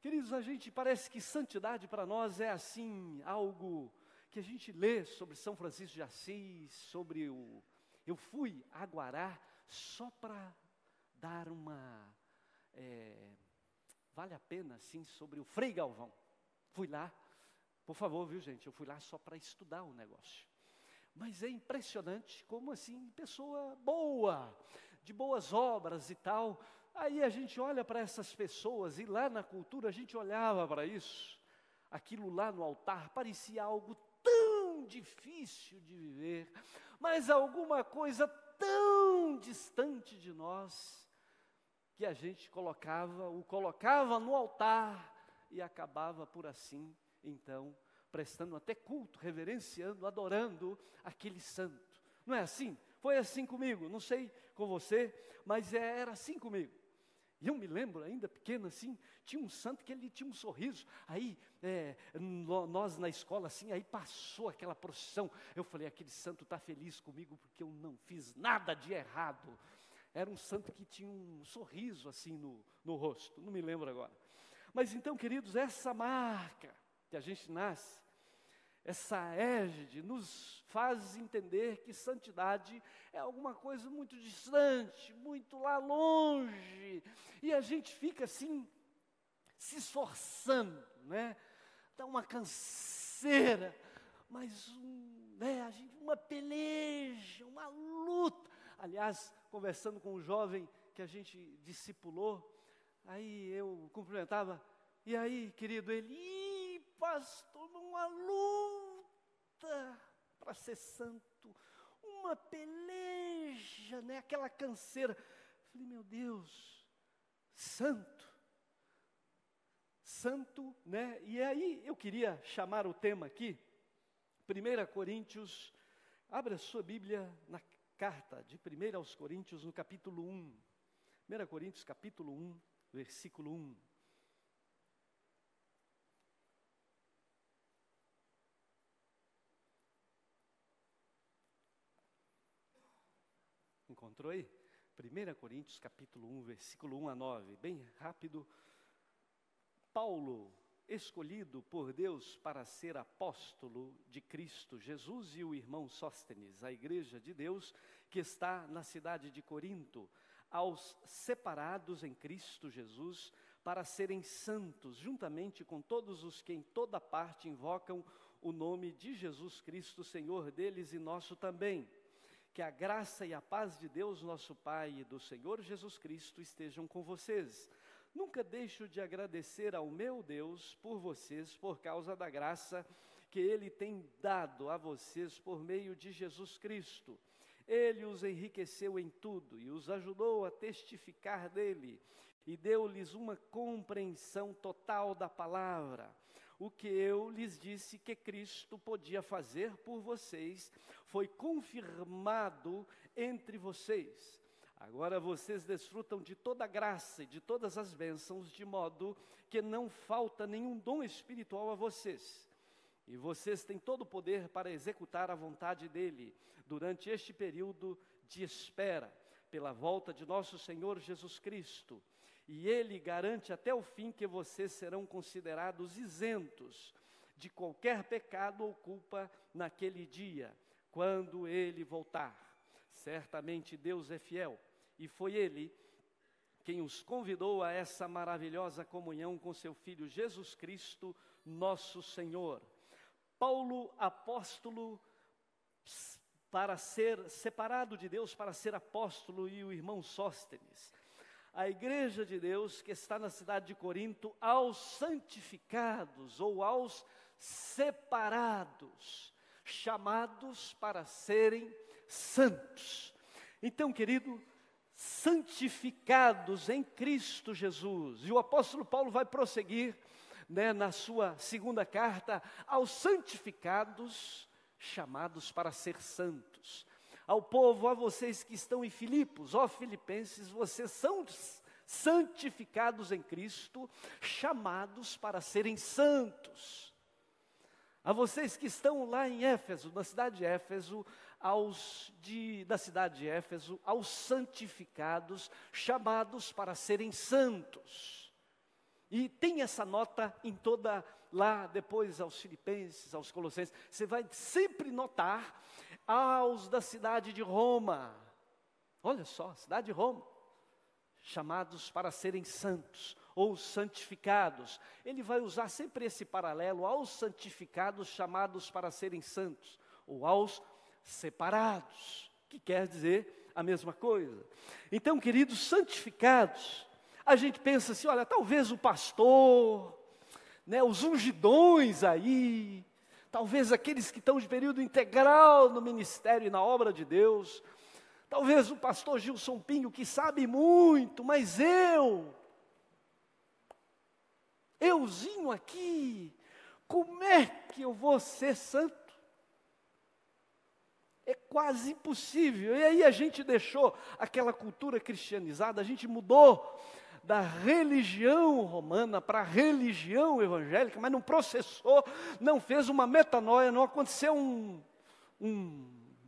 queridos, a gente parece que santidade para nós é assim, algo que a gente lê sobre São Francisco de Assis, sobre eu fui a Guará só para dar vale a pena, assim, sobre o Frei Galvão. Fui lá, por favor, viu, gente, eu fui lá só para estudar o negócio. Mas é impressionante como, assim, pessoa boa, de boas obras e tal. Aí a gente olha para essas pessoas, e lá na cultura a gente olhava para isso. Aquilo lá no altar parecia algo tão difícil de viver, mas alguma coisa tão distante de nós, que a gente o colocava no altar e acabava por assim, então, prestando até culto, reverenciando, adorando aquele santo. Não é assim? Foi assim comigo, não sei com você, mas era assim comigo. E eu me lembro, ainda pequeno assim, tinha um santo que ele tinha um sorriso. Aí, nós na escola assim, aí passou aquela procissão. Eu falei, aquele santo está feliz comigo porque eu não fiz nada de errado. Era um santo que tinha um sorriso assim no rosto, não me lembro agora. Mas então, queridos, essa marca que a gente nasce, essa égide nos faz entender que santidade é alguma coisa muito distante, muito lá longe, e a gente fica assim, se esforçando, né? Dá uma canseira, mas uma peleja, uma luta. Aliás, conversando com um jovem que a gente discipulou, aí eu cumprimentava, e aí, querido, ele, pastor, uma luta para ser santo, uma peleja, né? Aquela canseira. Falei, meu Deus, santo, né? E aí eu queria chamar o tema aqui, 1 Coríntios, abra a sua Bíblia na carta de 1 aos Coríntios, no capítulo 1. 1 Coríntios, capítulo 1, versículo 1. Encontrou aí? 1 Coríntios, capítulo 1, versículo 1 a 9. Bem rápido. Paulo, escolhido por Deus para ser apóstolo de Cristo Jesus, e o irmão Sóstenes, a igreja de Deus que está na cidade de Corinto, aos separados em Cristo Jesus, para serem santos, juntamente com todos os que em toda parte invocam o nome de Jesus Cristo, Senhor deles e nosso também. Que a graça e a paz de Deus, nosso Pai, e do Senhor Jesus Cristo estejam com vocês. Nunca deixo de agradecer ao meu Deus por vocês, por causa da graça que Ele tem dado a vocês por meio de Jesus Cristo. Ele os enriqueceu em tudo e os ajudou a testificar dele e deu-lhes uma compreensão total da palavra. O que eu lhes disse que Cristo podia fazer por vocês foi confirmado entre vocês. Agora vocês desfrutam de toda a graça e de todas as bênçãos, de modo que não falta nenhum dom espiritual a vocês. E vocês têm todo o poder para executar a vontade dele durante este período de espera, pela volta de nosso Senhor Jesus Cristo. E ele garante até o fim que vocês serão considerados isentos de qualquer pecado ou culpa naquele dia, quando ele voltar. Certamente Deus é fiel, e foi ele quem os convidou a essa maravilhosa comunhão com seu Filho Jesus Cristo, nosso Senhor. Paulo, apóstolo, para ser separado de Deus, para ser apóstolo, e o irmão Sóstenes. A igreja de Deus que está na cidade de Corinto, aos santificados ou aos separados, chamados para serem santos. Então, querido, santificados em Cristo Jesus. E o apóstolo Paulo vai prosseguir, na sua segunda carta, aos santificados, chamados para ser santos. Ao povo, a vocês que estão em Filipos, ó filipenses, vocês são santificados em Cristo, chamados para serem santos. A vocês que estão lá em Éfeso, na cidade de Éfeso, da cidade de Éfeso, aos santificados, chamados para serem santos. E tem essa nota em toda, lá depois aos filipenses, aos colossenses, você vai sempre notar, aos da cidade de Roma, olha só, cidade de Roma, chamados para serem santos, ou santificados. Ele vai usar sempre esse paralelo, aos santificados chamados para serem santos, ou aos separados, que quer dizer a mesma coisa. Então, queridos, santificados, a gente pensa assim, olha, talvez o pastor, os ungidões aí, talvez aqueles que estão de período integral no ministério e na obra de Deus, talvez o pastor Gilson Pinho, que sabe muito, mas euzinho aqui, como é que eu vou ser santo? É quase impossível. E aí a gente deixou aquela cultura cristianizada, a gente mudou da religião romana para a religião evangélica, mas não processou, não fez uma metanoia, não aconteceu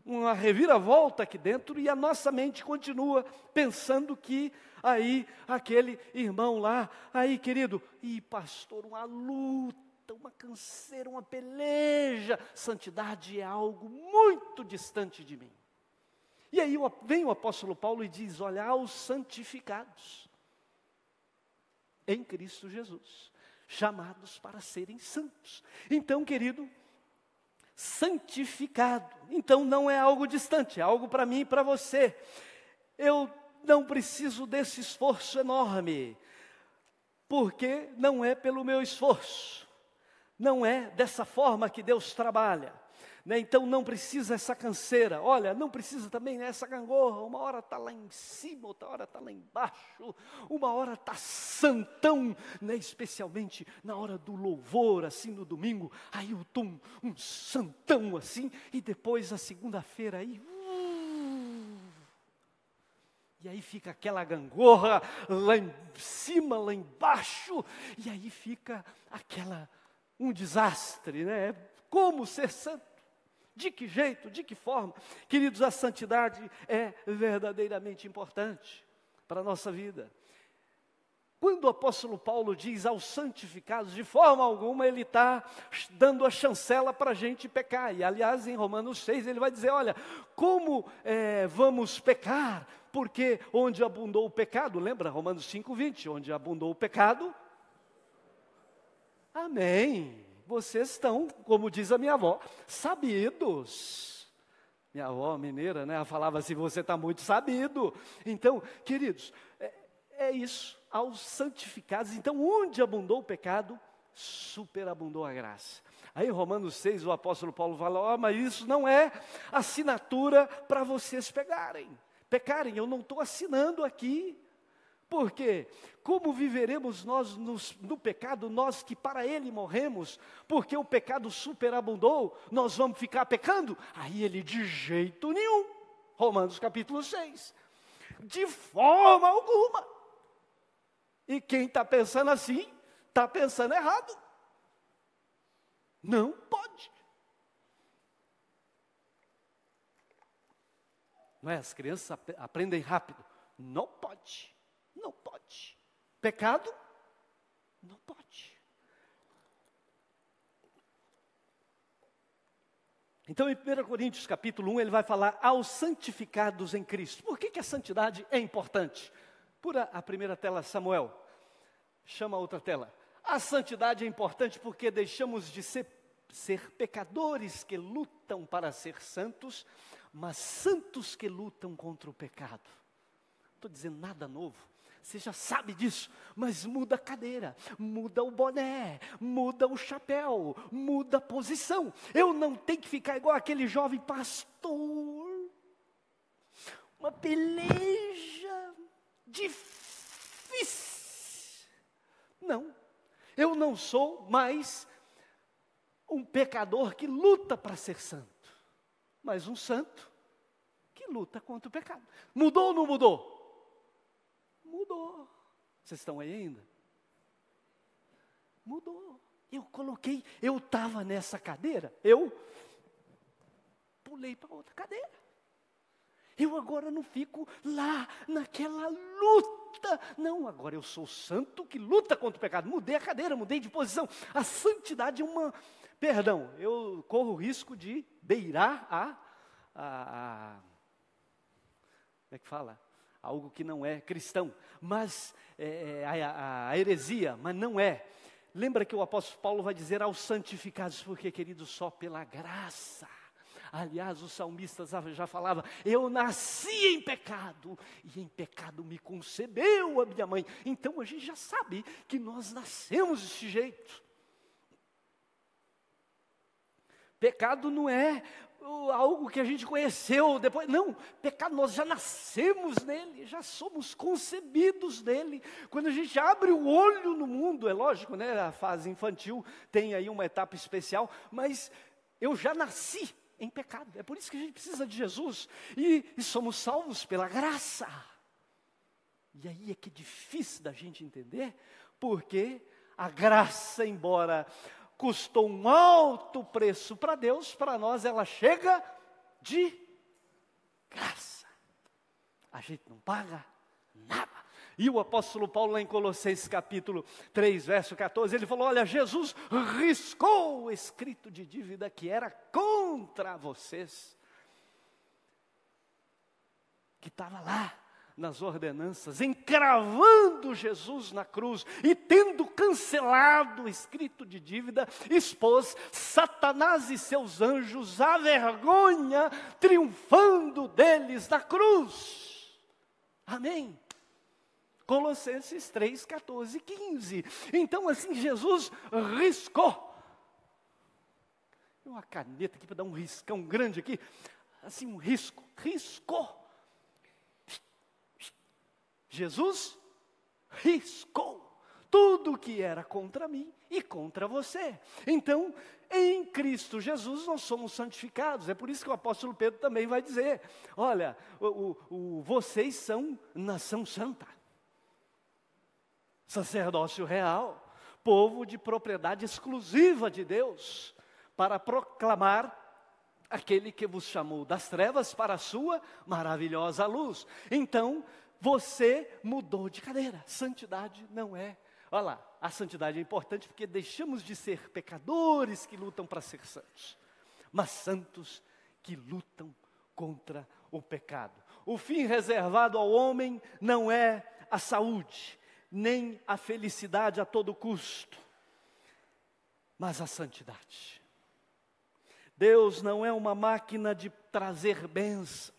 uma reviravolta aqui dentro, e a nossa mente continua pensando que aí aquele irmão lá, aí querido, pastor, uma luta, uma canseira, uma peleja, santidade é algo muito distante de mim. E aí vem o apóstolo Paulo e diz, olha, aos santificados em Cristo Jesus, chamados para serem santos. Então, querido, santificado, então não é algo distante, é algo para mim e para você. Eu não preciso desse esforço enorme, porque não é pelo meu esforço, não é dessa forma que Deus trabalha. Então não precisa essa canseira, olha, não precisa também essa gangorra, uma hora está lá em cima, outra hora está lá embaixo, uma hora está santão, especialmente na hora do louvor, assim no domingo, aí eu estou um santão assim, e depois a segunda-feira aí, e aí fica aquela gangorra lá em cima, lá embaixo, e aí fica um desastre, Como ser santo? De que jeito, de que forma? Queridos, a santidade é verdadeiramente importante para a nossa vida. Quando o apóstolo Paulo diz aos santificados, de forma alguma ele está dando a chancela para a gente pecar. E aliás, em Romanos 6 ele vai dizer, olha, como vamos pecar? Porque onde abundou o pecado, lembra Romanos 5:20, onde abundou o pecado, amém. Vocês estão, como diz a minha avó, sabidos. Minha avó mineira, ela falava assim, você está muito sabido. Então, queridos, é isso, aos santificados. Então, onde abundou o pecado, superabundou a graça. Aí em Romanos 6 o apóstolo Paulo fala, mas isso não é assinatura para vocês pecarem, eu não estou assinando aqui. Por quê? Como viveremos nós no pecado, nós que para ele morremos, porque o pecado superabundou, nós vamos ficar pecando? Aí ele, de jeito nenhum. Romanos capítulo 6. De forma alguma. E quem está pensando assim, está pensando errado. Não pode. Não é? As crianças aprendem rápido. Não pode. Não pode. Pecado? Não pode. Então, em 1 Coríntios capítulo 1, ele vai falar aos santificados em Cristo. Por que a santidade é importante? Pura a primeira tela, Samuel. Chama a outra tela. A santidade é importante porque deixamos de ser pecadores que lutam para ser santos, mas santos que lutam contra o pecado. Não estou dizendo nada novo. Você já sabe disso, mas muda a cadeira, muda o boné, muda o chapéu, muda a posição. Eu não tenho que ficar igual aquele jovem pastor. Uma peleja difícil. Não, eu não sou mais um pecador que luta para ser santo, mas um santo que luta contra o pecado. Mudou ou não mudou? Mudou. Vocês estão aí ainda? Mudou. Eu estava nessa cadeira, eu pulei para outra cadeira. Eu agora não fico lá naquela luta. Não, agora eu sou santo que luta contra o pecado. Mudei a cadeira, mudei de posição. A santidade é uma... Perdão, eu corro o risco de beirar como é que fala? Algo que não é cristão, mas a heresia, mas não é. Lembra que o apóstolo Paulo vai dizer aos santificados, porque, querido, só pela graça. Aliás, os salmistas já falavam, eu nasci em pecado, e em pecado me concebeu a minha mãe. Então a gente já sabe que nós nascemos desse jeito. Pecado não é algo que a gente conheceu depois, não, pecado nós já nascemos nele, já somos concebidos nele. Quando a gente abre o olho no mundo, é lógico, né, a fase infantil tem aí uma etapa especial, mas eu já nasci em pecado, é por isso que a gente precisa de Jesus, e somos salvos pela graça. E aí é que é difícil da gente entender, porque a graça, embora custou um alto preço para Deus, para nós ela chega de graça. A gente não paga nada. E o apóstolo Paulo, lá em Colossenses capítulo 3, verso 14, ele falou, olha, Jesus riscou o escrito de dívida que era contra vocês, que estava lá nas ordenanças, encravando Jesus na cruz, e tendo cancelado o escrito de dívida, expôs Satanás e seus anjos à vergonha, triunfando deles na cruz. Amém? Colossenses 3, 14 e 15. Então assim, Jesus riscou. Uma caneta aqui para dar um riscão grande aqui, assim um riscou. Jesus riscou tudo que era contra mim e contra você. Então, em Cristo Jesus nós somos santificados. É por isso que o apóstolo Pedro também vai dizer, olha, vocês são nação santa, sacerdócio real, povo de propriedade exclusiva de Deus, para proclamar aquele que vos chamou das trevas para a sua maravilhosa luz. Então, você mudou de cadeira. Santidade não é. Olha lá, a santidade é importante porque deixamos de ser pecadores que lutam para ser santos, mas santos que lutam contra o pecado. O fim reservado ao homem não é a saúde, nem a felicidade a todo custo, mas a santidade. Deus não é uma máquina de trazer bênçãos.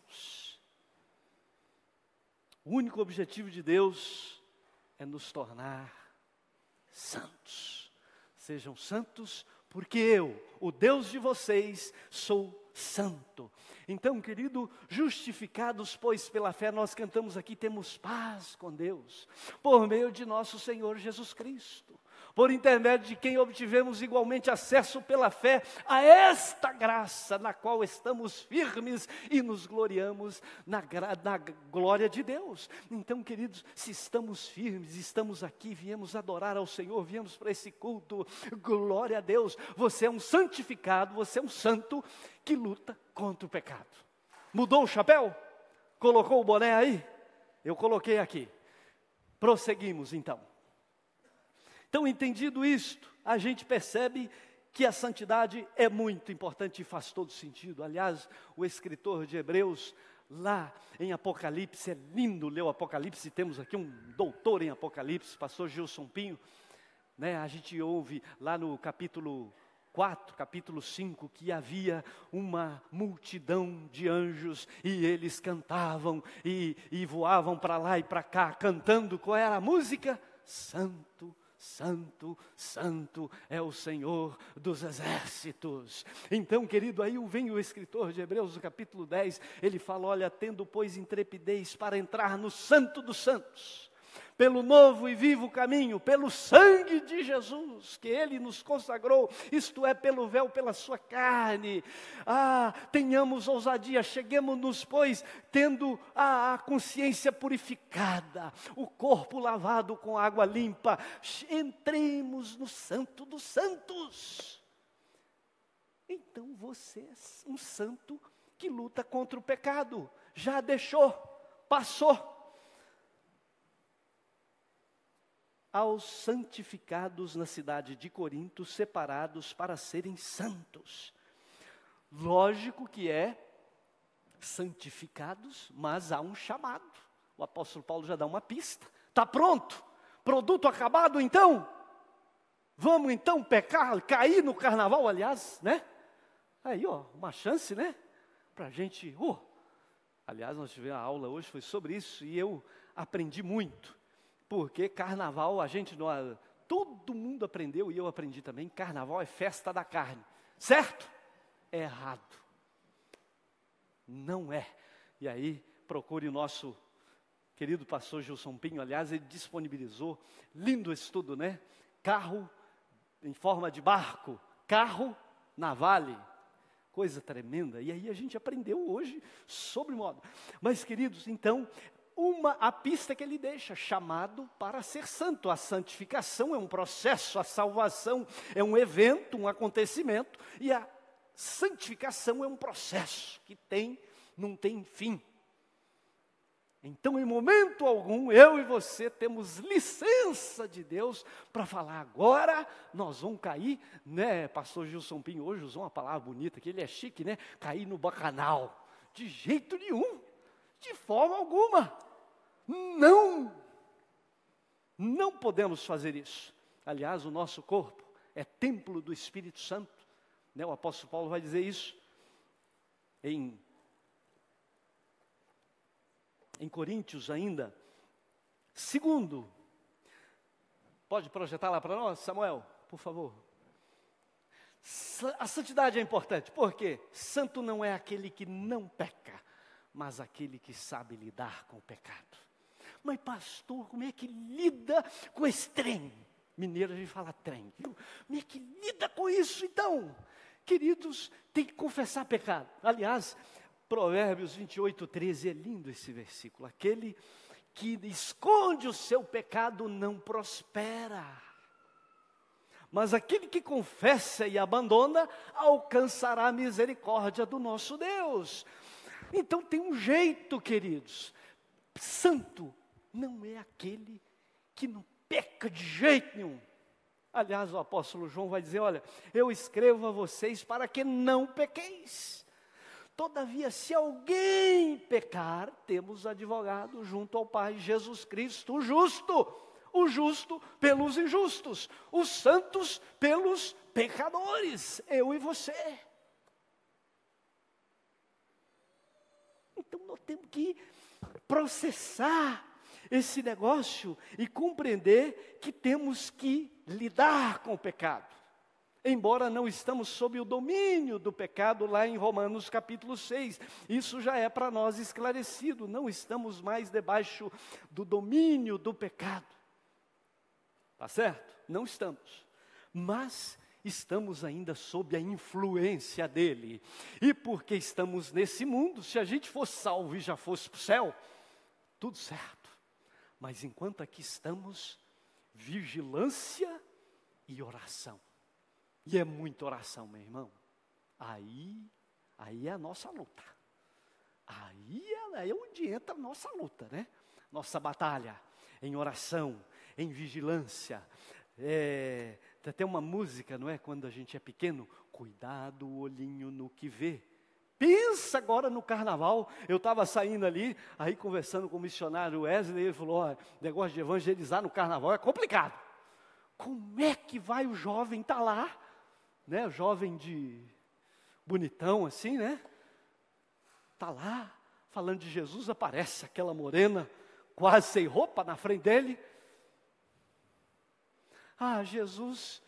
O único objetivo de Deus é nos tornar santos. Sejam santos porque eu, o Deus de vocês, sou santo. Então, querido, justificados, pois, pela fé, nós cantamos aqui, temos paz com Deus, por meio de nosso Senhor Jesus Cristo, por intermédio de quem obtivemos igualmente acesso pela fé a esta graça, na qual estamos firmes e nos gloriamos na glória de Deus. Então, queridos, se estamos firmes, estamos aqui, viemos adorar ao Senhor, viemos para esse culto, glória a Deus. Você é um santificado, você é um santo que luta contra o pecado. Mudou o chapéu? Colocou o boné aí? Eu coloquei aqui. Prosseguimos então. Então, entendido isto, a gente percebe que a santidade é muito importante e faz todo sentido. Aliás, o escritor de Hebreus, lá em Apocalipse, é lindo ler o Apocalipse, temos aqui um doutor em Apocalipse, pastor Gilson Pinho, né? A gente ouve lá no capítulo 4, capítulo 5, que havia uma multidão de anjos, e eles cantavam, e voavam para lá e para cá, cantando. Qual era a música? Santo, Santo, Santo é o Senhor dos exércitos. Então, querido, aí vem o escritor de Hebreus, no capítulo 10, ele fala, olha, tendo, pois, intrepidez para entrar no Santo dos Santos, pelo novo e vivo caminho, pelo sangue de Jesus, que Ele nos consagrou, isto é, pelo véu, pela sua carne. Tenhamos ousadia, cheguemos-nos, pois, tendo a consciência purificada, o corpo lavado com água limpa, entremos no Santo dos Santos. Então você é um santo que luta contra o pecado, já deixou, passou. Aos santificados na cidade de Corinto, separados para serem santos. Lógico que é santificados, mas há um chamado. O apóstolo Paulo já dá uma pista. Está pronto? Produto acabado então? Vamos então pecar, cair no carnaval, aliás, né? Aí, ó, uma chance, né? Para a gente... Aliás, nós tivemos a aula hoje, foi sobre isso, e eu aprendi muito. Porque carnaval, todo mundo aprendeu, e eu aprendi também, carnaval é festa da carne, certo? É errado, não é. E aí, procure o nosso querido pastor Gilson Pinho, aliás, ele disponibilizou, lindo estudo, né? Carro em forma de barco, carro na vale, coisa tremenda. E aí a gente aprendeu hoje sobre modo. Mas, queridos, então... a pista que ele deixa, chamado para ser santo. A santificação é um processo, a salvação é um evento, um acontecimento, e a santificação é um processo que não tem fim. Então, em momento algum, eu e você temos licença de Deus para falar, agora nós vamos cair, né? Pastor Gilson Pinho hoje usou uma palavra bonita, que ele é chique, né? Cair no bacanal. De jeito nenhum, de forma alguma. Não podemos fazer isso. Aliás, o nosso corpo é templo do Espírito Santo, né? O apóstolo Paulo vai dizer isso em Coríntios ainda. Segundo, pode projetar lá para nós, Samuel, por favor. A santidade é importante, porque santo não é aquele que não peca, mas aquele que sabe lidar com o pecado. Mas pastor, como é que lida com esse trem? Mineiro a gente fala trem, viu? Como é que lida com isso então? Queridos, tem que confessar pecado. Aliás, Provérbios 28:13, é lindo esse versículo. Aquele que esconde o seu pecado não prospera, mas aquele que confessa e abandona alcançará a misericórdia do nosso Deus. Então tem um jeito, queridos. Santo não é aquele que não peca de jeito nenhum. Aliás, o apóstolo João vai dizer, olha, eu escrevo a vocês para que não pequeis. Todavia, se alguém pecar, temos advogado junto ao Pai, Jesus Cristo, o justo pelos injustos, os santos pelos pecadores, eu e você. Então, nós temos que processar esse negócio e compreender que temos que lidar com o pecado. Embora não estamos sob o domínio do pecado lá em Romanos capítulo 6. Isso já é para nós esclarecido. Não estamos mais debaixo do domínio do pecado. Tá certo? Não estamos. Mas estamos ainda sob a influência dele. E porque estamos nesse mundo, se a gente fosse salvo e já fosse para o céu, tudo certo. Mas enquanto aqui estamos, vigilância e oração. E é muita oração, meu irmão. Aí é a nossa luta. Aí é onde entra a nossa luta, né? Nossa batalha em oração, em vigilância. Tem até uma música, não é? Quando a gente é pequeno, cuidado o olhinho no que vê. Pensa agora no carnaval. Eu estava saindo ali, aí conversando com o missionário Wesley, ele falou, ó, negócio de evangelizar no carnaval é complicado. Como é que vai o jovem estar lá? Né, jovem de bonitão assim, né? Tá lá, falando de Jesus, aparece aquela morena, quase sem roupa, na frente dele. Ah, Jesus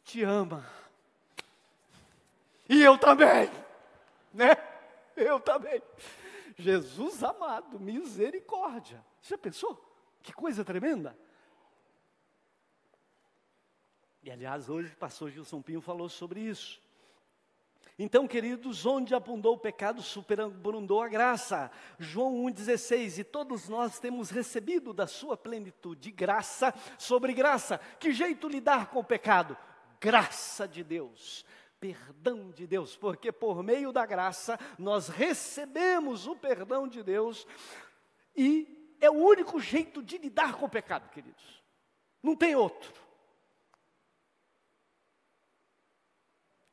te ama. E eu também, né? Eu também. Jesus amado, misericórdia. Você já pensou? Que coisa tremenda. E, aliás, hoje o pastor Gilson Pinho falou sobre isso. Então, queridos, onde abundou o pecado, superabundou a graça. João 1,16, e todos nós temos recebido da sua plenitude graça sobre graça. Que jeito lidar com o pecado? Graça de Deus, perdão de Deus, porque por meio da graça nós recebemos o perdão de Deus. E é o único jeito de lidar com o pecado, queridos. Não tem outro.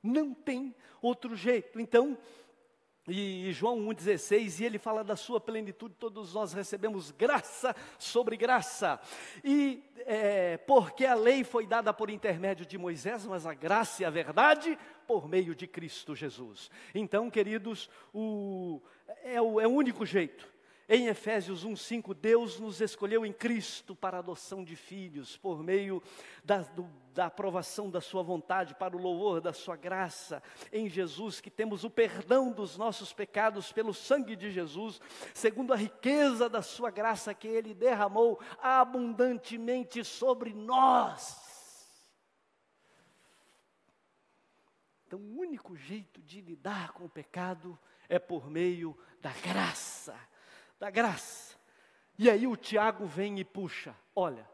Não tem outro jeito. Então, e João 1,16, e ele fala da sua plenitude, todos nós recebemos graça sobre graça. E porque a lei foi dada por intermédio de Moisés, mas a graça e a verdade por meio de Cristo Jesus. Então, queridos, é o único jeito. Em Efésios 1,5, Deus nos escolheu em Cristo para a adoção de filhos, por meio da aprovação da sua vontade, para o louvor da sua graça. Em Jesus, que temos o perdão dos nossos pecados pelo sangue de Jesus, segundo a riqueza da sua graça que Ele derramou abundantemente sobre nós. Então, o único jeito de lidar com o pecado é por meio da graça. Da graça. E aí o Tiago vem e puxa, olha,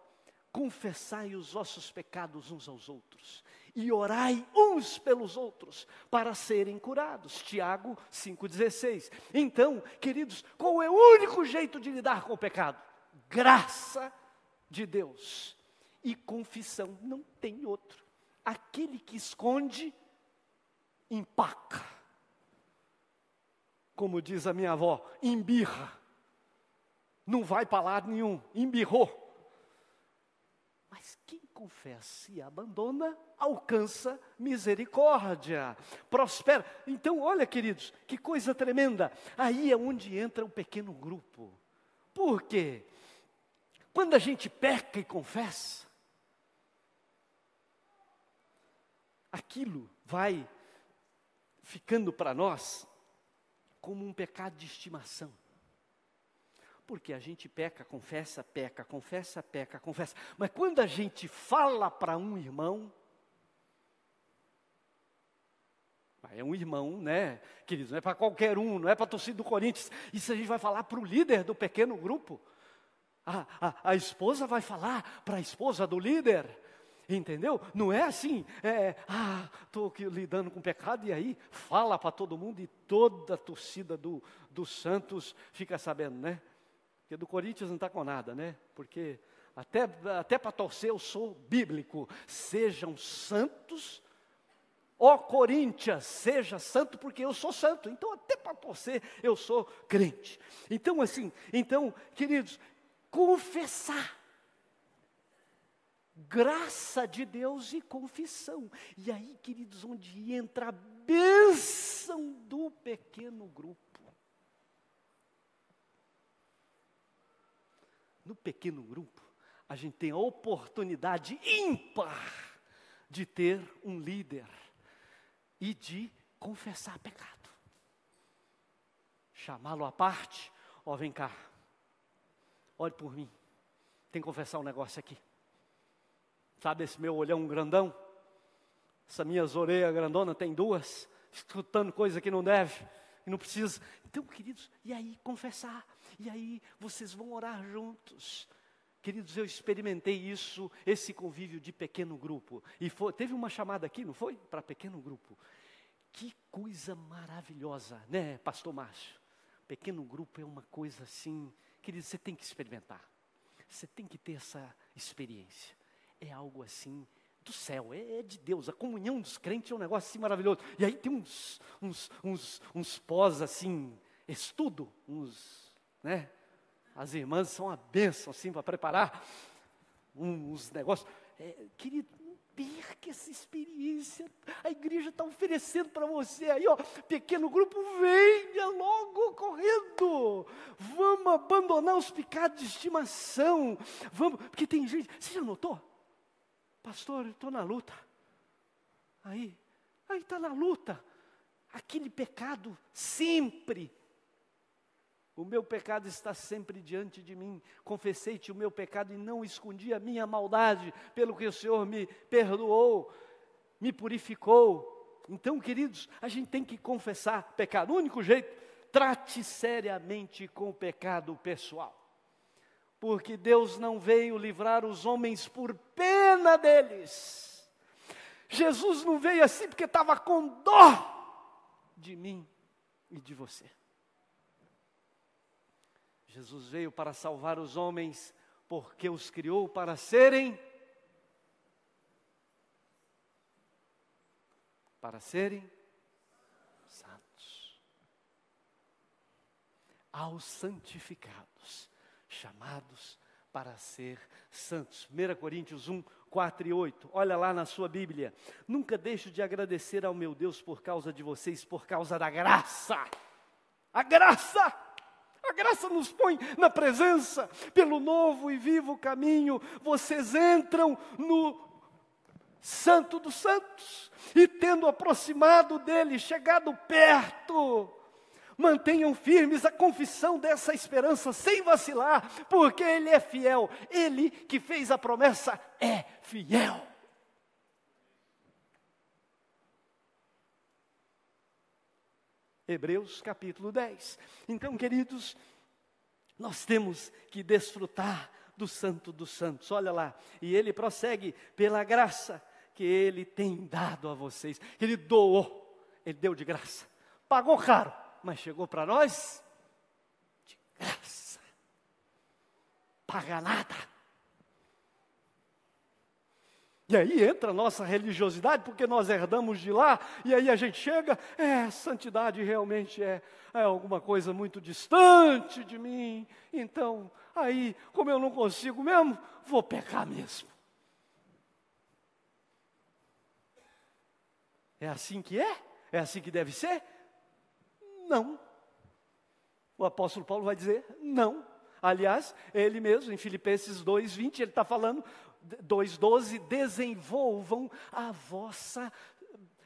confessai os vossos pecados uns aos outros, e orai uns pelos outros, para serem curados. Tiago 5,16. Então, queridos, qual é o único jeito de lidar com o pecado? Graça de Deus e confissão, não tem outro. Aquele que esconde, empaca. Como diz a minha avó, embirra. Não vai para lado nenhum, embirrou. Mas quem confessa e abandona, alcança misericórdia, prospera. Então, olha, queridos, que coisa tremenda. Aí é onde entra o pequeno grupo. Por quê? Quando a gente peca e confessa, aquilo vai ficando para nós como um pecado de estimação. Porque a gente peca, confessa, peca, confessa, peca, confessa. Mas quando a gente fala para um irmão, é um irmão, né, queridos? Não é para qualquer um, não é para a torcida do Corinthians. Isso a gente vai falar para o líder do pequeno grupo. A esposa vai falar para a esposa do líder. Entendeu? Não é assim, estou lidando com pecado, e aí fala para todo mundo, e toda a torcida do Santos fica sabendo, né? Porque do Corinthians não está com nada, né? Porque até para torcer eu sou bíblico. Sejam santos, ó Corinthians, seja santo porque eu sou santo. Então até para torcer eu sou crente. Então assim, queridos, confessar. Graça de Deus e confissão. E aí, queridos, onde entra a bênção do pequeno grupo. No pequeno grupo, a gente tem a oportunidade ímpar de ter um líder e de confessar pecado. Chamá-lo à parte, ó, vem cá, olhe por mim, tem que confessar um negócio aqui. Sabe esse meu olhão grandão? Essa minhas orelhas grandona tem duas, escutando coisa que não deve, e não precisa. Então, queridos, e aí confessar, e aí vocês vão orar juntos. Queridos, eu experimentei isso, esse convívio de pequeno grupo. E teve uma chamada aqui, não foi? Para pequeno grupo. Que coisa maravilhosa, né, pastor Márcio? Pequeno grupo é uma coisa assim, queridos, você tem que experimentar. Você tem que ter essa experiência. É algo assim do céu, é de Deus. A comunhão dos crentes é um negócio assim maravilhoso. E aí tem uns pós assim, estudo, né? As irmãs são uma bênção assim para preparar uns negócios. Querido, não perca essa experiência. A igreja está oferecendo para você aí, ó, pequeno grupo, venha logo correndo. Vamos abandonar os pecados de estimação. Vamos, porque tem gente, você já notou? Pastor, eu estou na luta. Aí está na luta. Aquele pecado sempre. O meu pecado está sempre diante de mim. Confessei-te o meu pecado e não escondi a minha maldade, pelo que o Senhor me perdoou, me purificou. Então, queridos, a gente tem que confessar pecado. O único jeito, trate seriamente com o pecado pessoal. Porque Deus não veio livrar os homens por pena deles. Jesus não veio assim porque estava com dó de mim e de você. Jesus veio para salvar os homens porque os criou para serem santos. Aos santificados, chamados para ser santos. 1 Coríntios 1, 4 e 8. Olha lá na sua Bíblia. Nunca deixo de agradecer ao meu Deus por causa de vocês, por causa da graça. A graça nos põe na presença, pelo novo e vivo caminho. Vocês entram no Santo dos Santos, e tendo aproximado dele, chegado perto, mantenham firmes a confissão dessa esperança, sem vacilar, porque ele é fiel. Ele que fez a promessa é fiel. Hebreus capítulo 10. Então, queridos, nós temos que desfrutar do Santo dos Santos. Olha lá, e ele prossegue, pela graça que ele tem dado a vocês. Ele doou, ele deu de graça, pagou caro, mas chegou para nós de graça. Paga nada. E aí entra a nossa religiosidade, porque nós herdamos de lá, e aí a gente chega, santidade realmente é alguma coisa muito distante de mim. Então, aí, como eu não consigo mesmo, vou pecar mesmo. É assim que é? É assim que deve ser? Não. O apóstolo Paulo vai dizer não. Aliás, ele mesmo, em Filipenses 2:20, ele está falando, 2:12, desenvolvam a vossa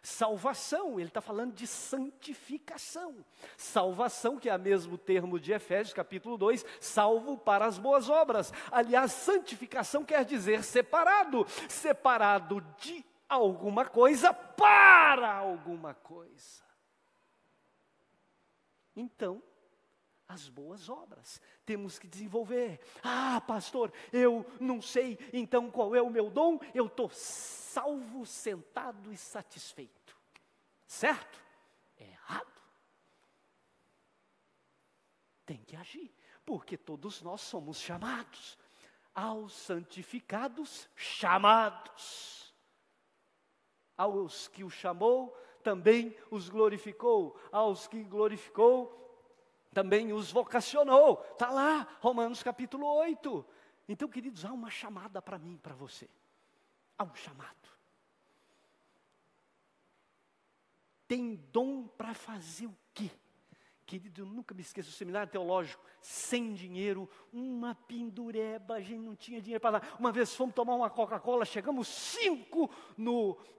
salvação. Ele está falando de santificação. Salvação, que é o mesmo termo de Efésios, capítulo 2, salvo para as boas obras. Aliás, santificação quer dizer separado. Separado de alguma coisa para alguma coisa. Então, as boas obras temos que desenvolver. Ah, pastor, eu não sei então qual é o meu dom. Eu estou salvo, sentado e satisfeito. Certo? É errado. Tem que agir, porque todos nós somos chamados. Aos santificados, chamados. Aos que o chamou, também os glorificou. Aos que glorificou, também os vocacionou. Está lá, Romanos capítulo 8. Então, queridos, há uma chamada para mim e para você. Há um chamado. Tem dom para fazer o quê? Querido, eu nunca me esqueço do seminário teológico, sem dinheiro, uma pendureba, a gente não tinha dinheiro para nada. Uma vez fomos tomar uma Coca-Cola, chegamos 5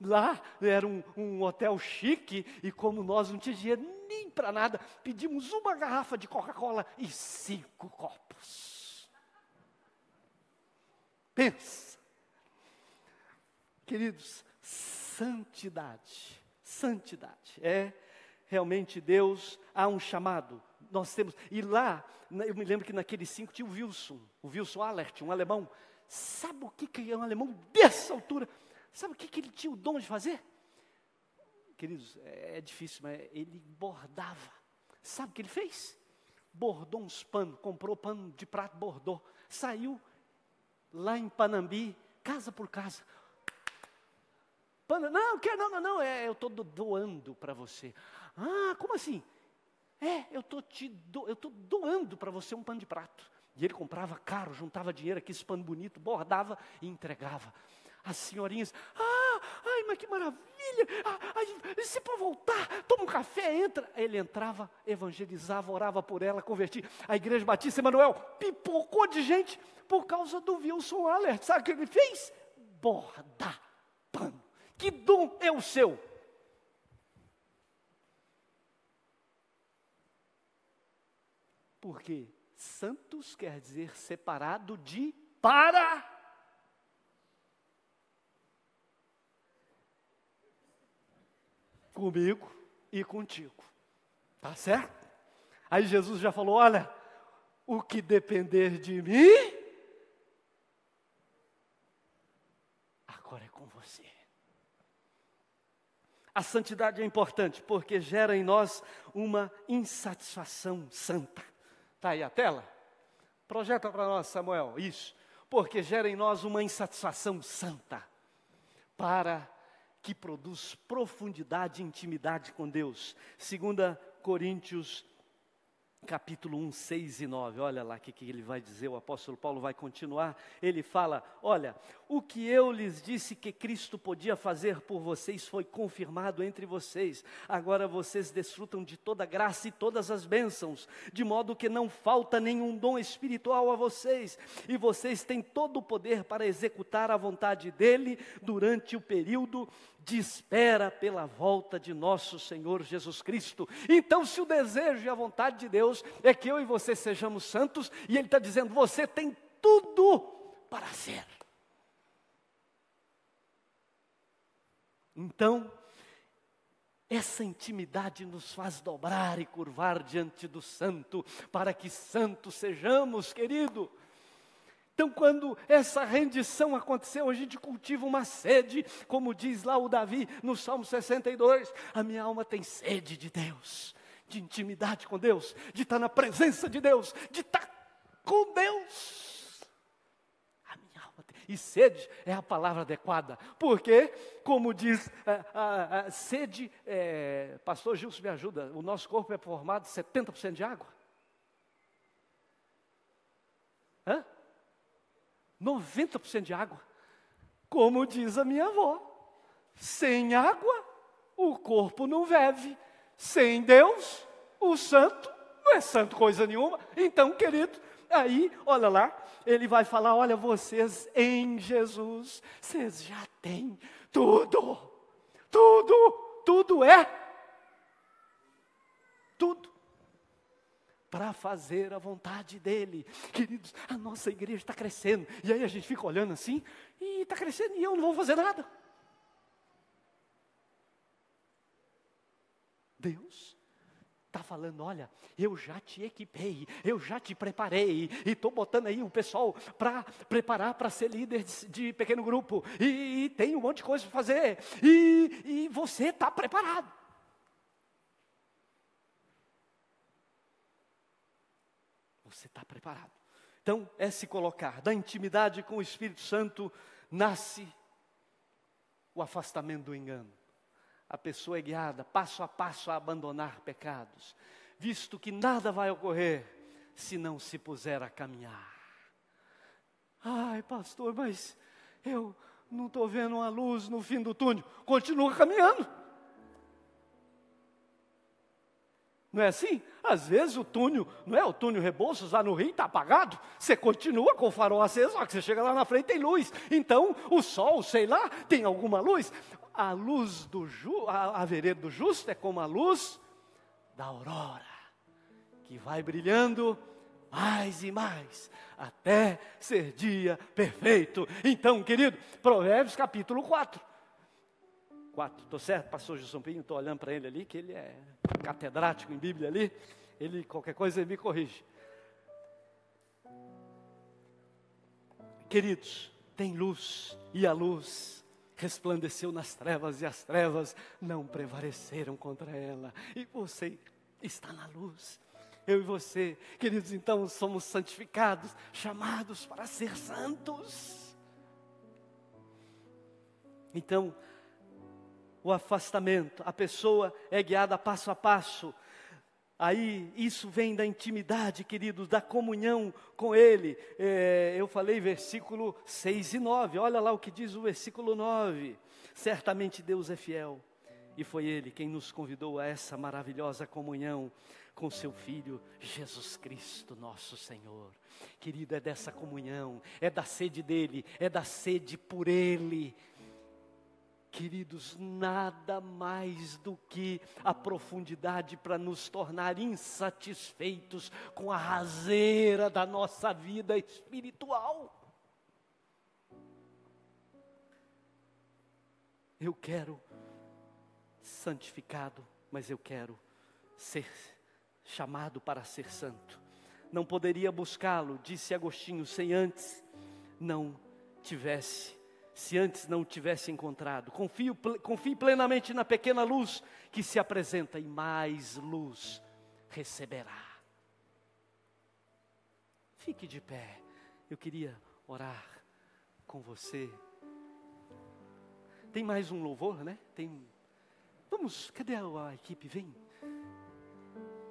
lá, era um hotel chique, e como nós não tínhamos dinheiro nem para nada, pedimos uma garrafa de Coca-Cola e 5 copos. Pensa. Queridos, santidade, realmente Deus, há um chamado, nós temos, e lá, eu me lembro que naqueles 5 tinha o Wilson Allert, um alemão, sabe o que é um alemão dessa altura, sabe o que ele tinha o dom de fazer? Queridos, é difícil, mas ele bordava, sabe o que ele fez? Bordou uns panos, comprou pano de prato, bordou, saiu lá em Panambi, casa por casa, não, eu estou doando para você. Ah, como assim? Eu estou doando para você um pano de prato. E ele comprava caro, juntava dinheiro, aqui esse pano bonito, bordava e entregava. As senhorinhas, mas que maravilha, você pode voltar, toma um café, entra. Ele entrava, evangelizava, orava por ela, convertia. A Igreja Batista Emanuel pipocou de gente por causa do Wilson Allert. Sabe o que ele fez? Bordar pano. Que dom é o seu? Porque santos quer dizer separado de para. Comigo e contigo. Tá certo? Aí Jesus já falou, olha, o que depender de mim, agora é com você. A santidade é importante porque gera em nós uma insatisfação santa. Está aí a tela? Projeta para nós, Samuel, isso. Porque gera em nós uma insatisfação santa, para que produz profundidade e intimidade com Deus. 2 Coríntios, capítulo 1, 6 e 9, olha lá o que ele vai dizer, o apóstolo Paulo vai continuar, ele fala, olha, o que eu lhes disse que Cristo podia fazer por vocês foi confirmado entre vocês, agora vocês desfrutam de toda a graça e todas as bênçãos, de modo que não falta nenhum dom espiritual a vocês, e vocês têm todo o poder para executar a vontade dele durante o período de espera pela volta de nosso Senhor Jesus Cristo. Então, se o desejo e a vontade de Deus é que eu e você sejamos santos, e Ele está dizendo, você tem tudo para ser. Então, essa intimidade nos faz dobrar e curvar diante do santo, para que santos sejamos, querido. Então, quando essa rendição aconteceu, a gente cultiva uma sede, como diz lá o Davi no Salmo 62, a minha alma tem sede de Deus, de intimidade com Deus, de estar na presença de Deus, de estar com Deus. A minha alma tem, e sede é a palavra adequada, porque, como diz, sede, pastor Gilson me ajuda, o nosso corpo é formado de 70% de água. 90% de água, como diz a minha avó, sem água o corpo não vive, sem Deus o santo não é santo coisa nenhuma. Então, querido, aí, olha lá, ele vai falar, olha, vocês em Jesus, vocês já têm tudo, para fazer a vontade dEle. Queridos, a nossa igreja está crescendo, e aí a gente fica olhando assim, e está crescendo, e eu não vou fazer nada. Deus está falando, olha, eu já te equipei, eu já te preparei, e estou botando aí o pessoal para preparar para ser líder de pequeno grupo, e tem um monte de coisa para fazer, e você está preparado. Você está preparado. Então, é se colocar. Da intimidade com o Espírito Santo, nasce o afastamento do engano. A pessoa é guiada, passo a passo, a abandonar pecados, visto que nada vai ocorrer, se não se puser a caminhar. Ai, pastor, mas eu não estou vendo uma luz no fim do túnel. Continua caminhando. Não é assim? Às vezes o túnel, não é? O túnel Rebouças lá no Rio está apagado. Você continua com o farol aceso, só que você chega lá na frente tem luz. Então o sol, sei lá, tem alguma luz. A luz a vereda do justo é como a luz da aurora, que vai brilhando mais e mais, até ser dia perfeito. Então, querido, Provérbios capítulo 4. Estou certo, pastor Gilson Pinho, estou olhando para ele ali, que ele é catedrático em Bíblia ali, ele, qualquer coisa, ele me corrige. Queridos, tem luz, e a luz resplandeceu nas trevas, e as trevas não prevaleceram contra ela, e você está na luz. Eu e você, queridos, então somos santificados, chamados para ser santos. Então, o afastamento, a pessoa é guiada passo a passo. Aí, isso vem da intimidade, queridos, da comunhão com Ele. Eu falei versículo 6 e 9, olha lá o que diz o versículo 9. Certamente Deus é fiel, e foi Ele quem nos convidou a essa maravilhosa comunhão com seu Filho, Jesus Cristo, nosso Senhor. Querido, é dessa comunhão, é da sede dEle, é da sede por Ele. Queridos, nada mais do que a profundidade para nos tornar insatisfeitos com a raseira da nossa vida espiritual. Eu quero santificado, mas eu quero ser chamado para ser santo. Não poderia buscá-lo, disse Agostinho, se antes não tivesse encontrado. Confie plenamente na pequena luz que se apresenta, e mais luz receberá. Fique de pé, eu queria orar com você. Tem mais um louvor, né? Vamos, cadê a equipe? Vem.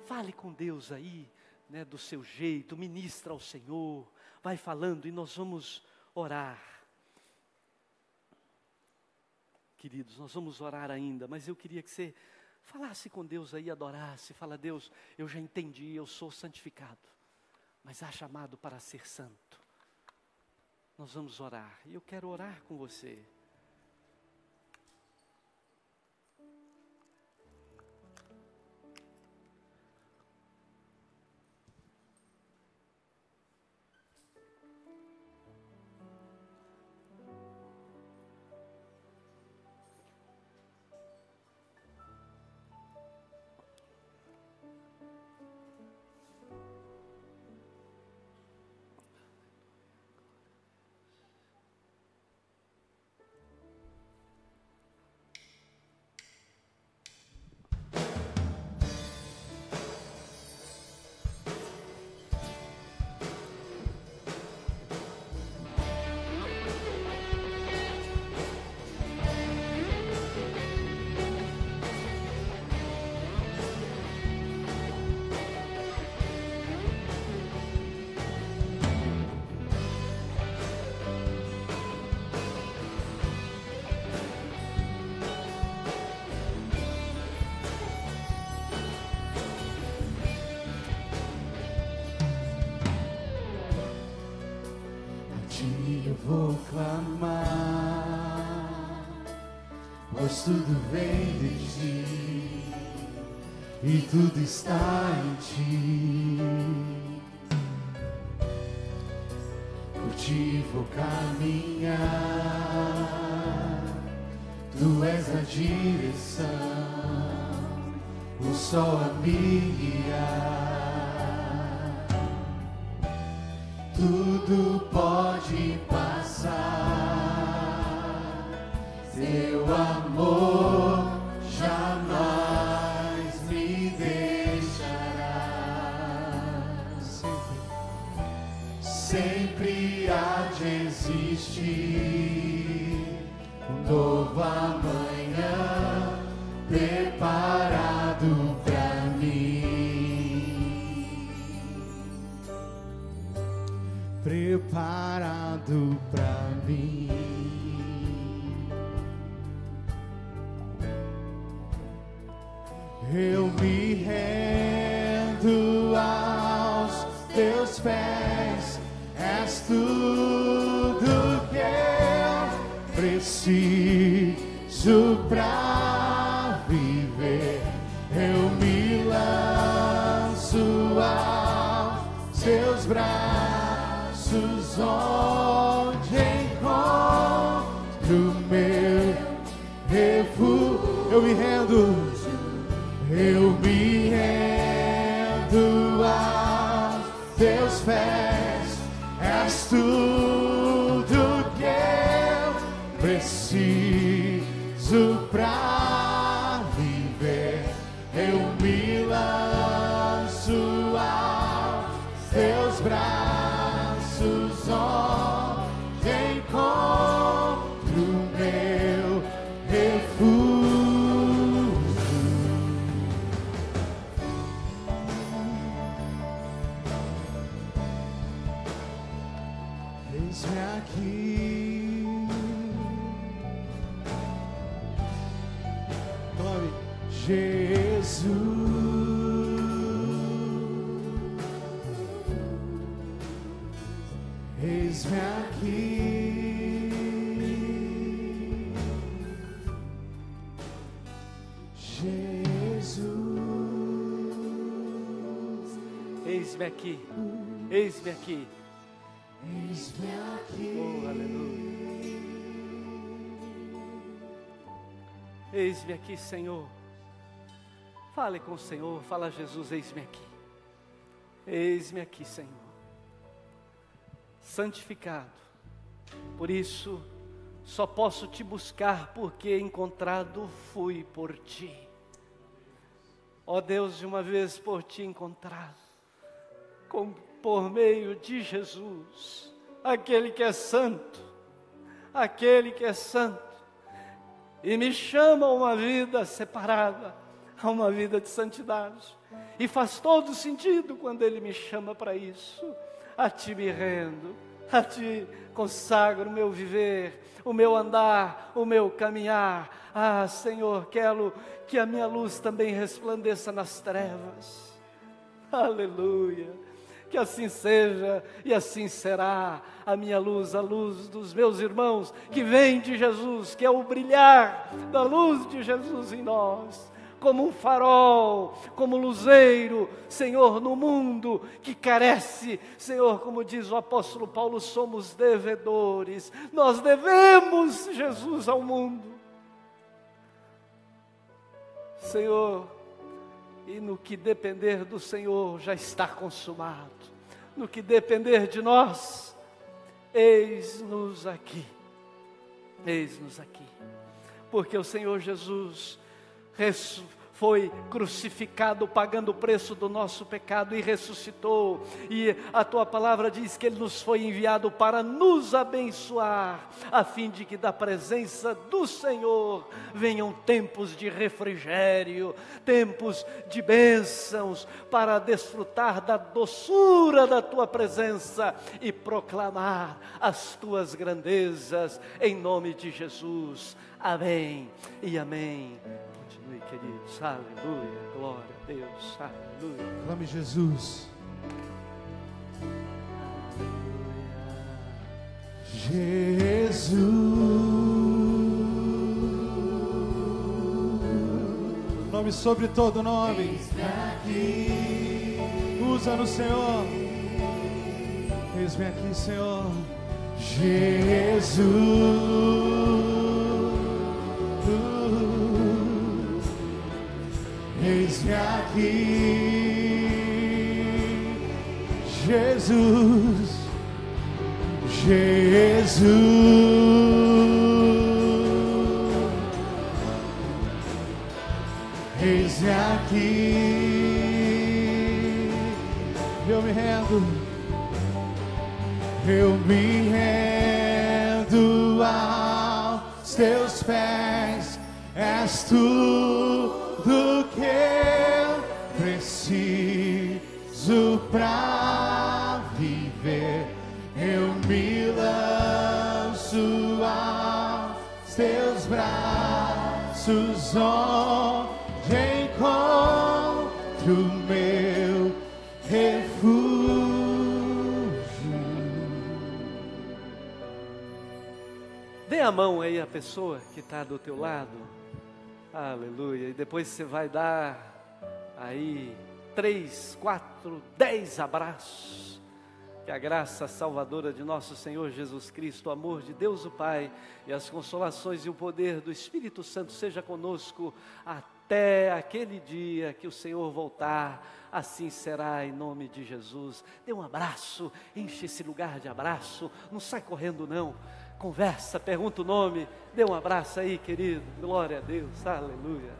Fale com Deus aí, né, do seu jeito, ministra ao Senhor, vai falando e nós vamos orar. Queridos, nós vamos orar ainda, mas eu queria que você falasse com Deus aí, adorasse, fala: Deus, eu já entendi, eu sou santificado, mas há chamado para ser santo. Nós vamos orar, e eu quero orar com você. Eu vou clamar, pois tudo vem de ti e tudo está em ti. Por ti vou caminhar, tu és a direção, o sol a me guiar. Tudo pode passar, teu amor jamais me deixará. Sempre há de existir um novo amanhã preparado pra mim. Preparado pra mim. Eu me rendo preciso pra viver. Eu me lanço aos seus braços, onde encontro meu refúgio. Eu me rendo aos teus pés. És tudo que eu preciso pra viver. Eu me lanço aos teus braços, onde encontro meu refúgio. Eis-me aqui. Glória, Jesus. Eis-me aqui, Jesus. Eis-me aqui, eis-me aqui. Eis-me aqui. Oh, aleluia. Eis-me aqui, Senhor. Fale com o Senhor, fala a Jesus, eis-me aqui. Eis-me aqui, Senhor. Santificado. Por isso, só posso te buscar porque encontrado fui por ti. Ó Deus, de uma vez por ti encontrado, por meio de Jesus, aquele que é santo, e me chama a uma vida separada, a uma vida de santidade, e faz todo sentido quando Ele me chama para isso. A Ti me rendo, a Ti consagro o meu viver, o meu andar, o meu caminhar. Ah, Senhor, quero que a minha luz também resplandeça nas trevas. Aleluia. Que assim seja e assim será a minha luz, a luz dos meus irmãos, que vem de Jesus, que é o brilhar da luz de Jesus em nós, como um farol, como luzeiro, Senhor, no mundo que carece. Senhor, como diz o apóstolo Paulo, somos devedores, nós devemos Jesus ao mundo. Senhor, e no que depender do Senhor já está consumado. No que depender de nós, eis-nos aqui. Eis-nos aqui. Porque o Senhor Jesus foi crucificado, pagando o preço do nosso pecado, e ressuscitou. E a Tua palavra diz que Ele nos foi enviado para nos abençoar, a fim de que da presença do Senhor venham tempos de refrigério, tempos de bênçãos, para desfrutar da doçura da Tua presença e proclamar as Tuas grandezas, em nome de Jesus. Amém e amém. Continue, queridos. Aleluia. Glória a Deus. Aleluia. Em nome de Jesus. Jesus. Nome sobre todo nome. Usa-nos, Senhor. Eis-me aqui, Senhor. Jesus. Eis-me aqui, Jesus, Jesus. Eis-me aqui, eu me rendo aos Teus pés. És tudo que eu preciso pra viver. Eu me lanço aos Teus braços, onde encontro meu refúgio. Dê a mão aí à pessoa que está do teu lado. Aleluia. E depois você vai dar aí 3, 4, 10 abraços. Que a graça salvadora de nosso Senhor Jesus Cristo, o amor de Deus o Pai e as consolações e o poder do Espírito Santo seja conosco até aquele dia que o Senhor voltar. Assim será, em nome de Jesus. Dê um abraço, enche esse lugar de abraço, não sai correndo não. Conversa, pergunta o nome, dê um abraço aí, querido. Glória a Deus, aleluia.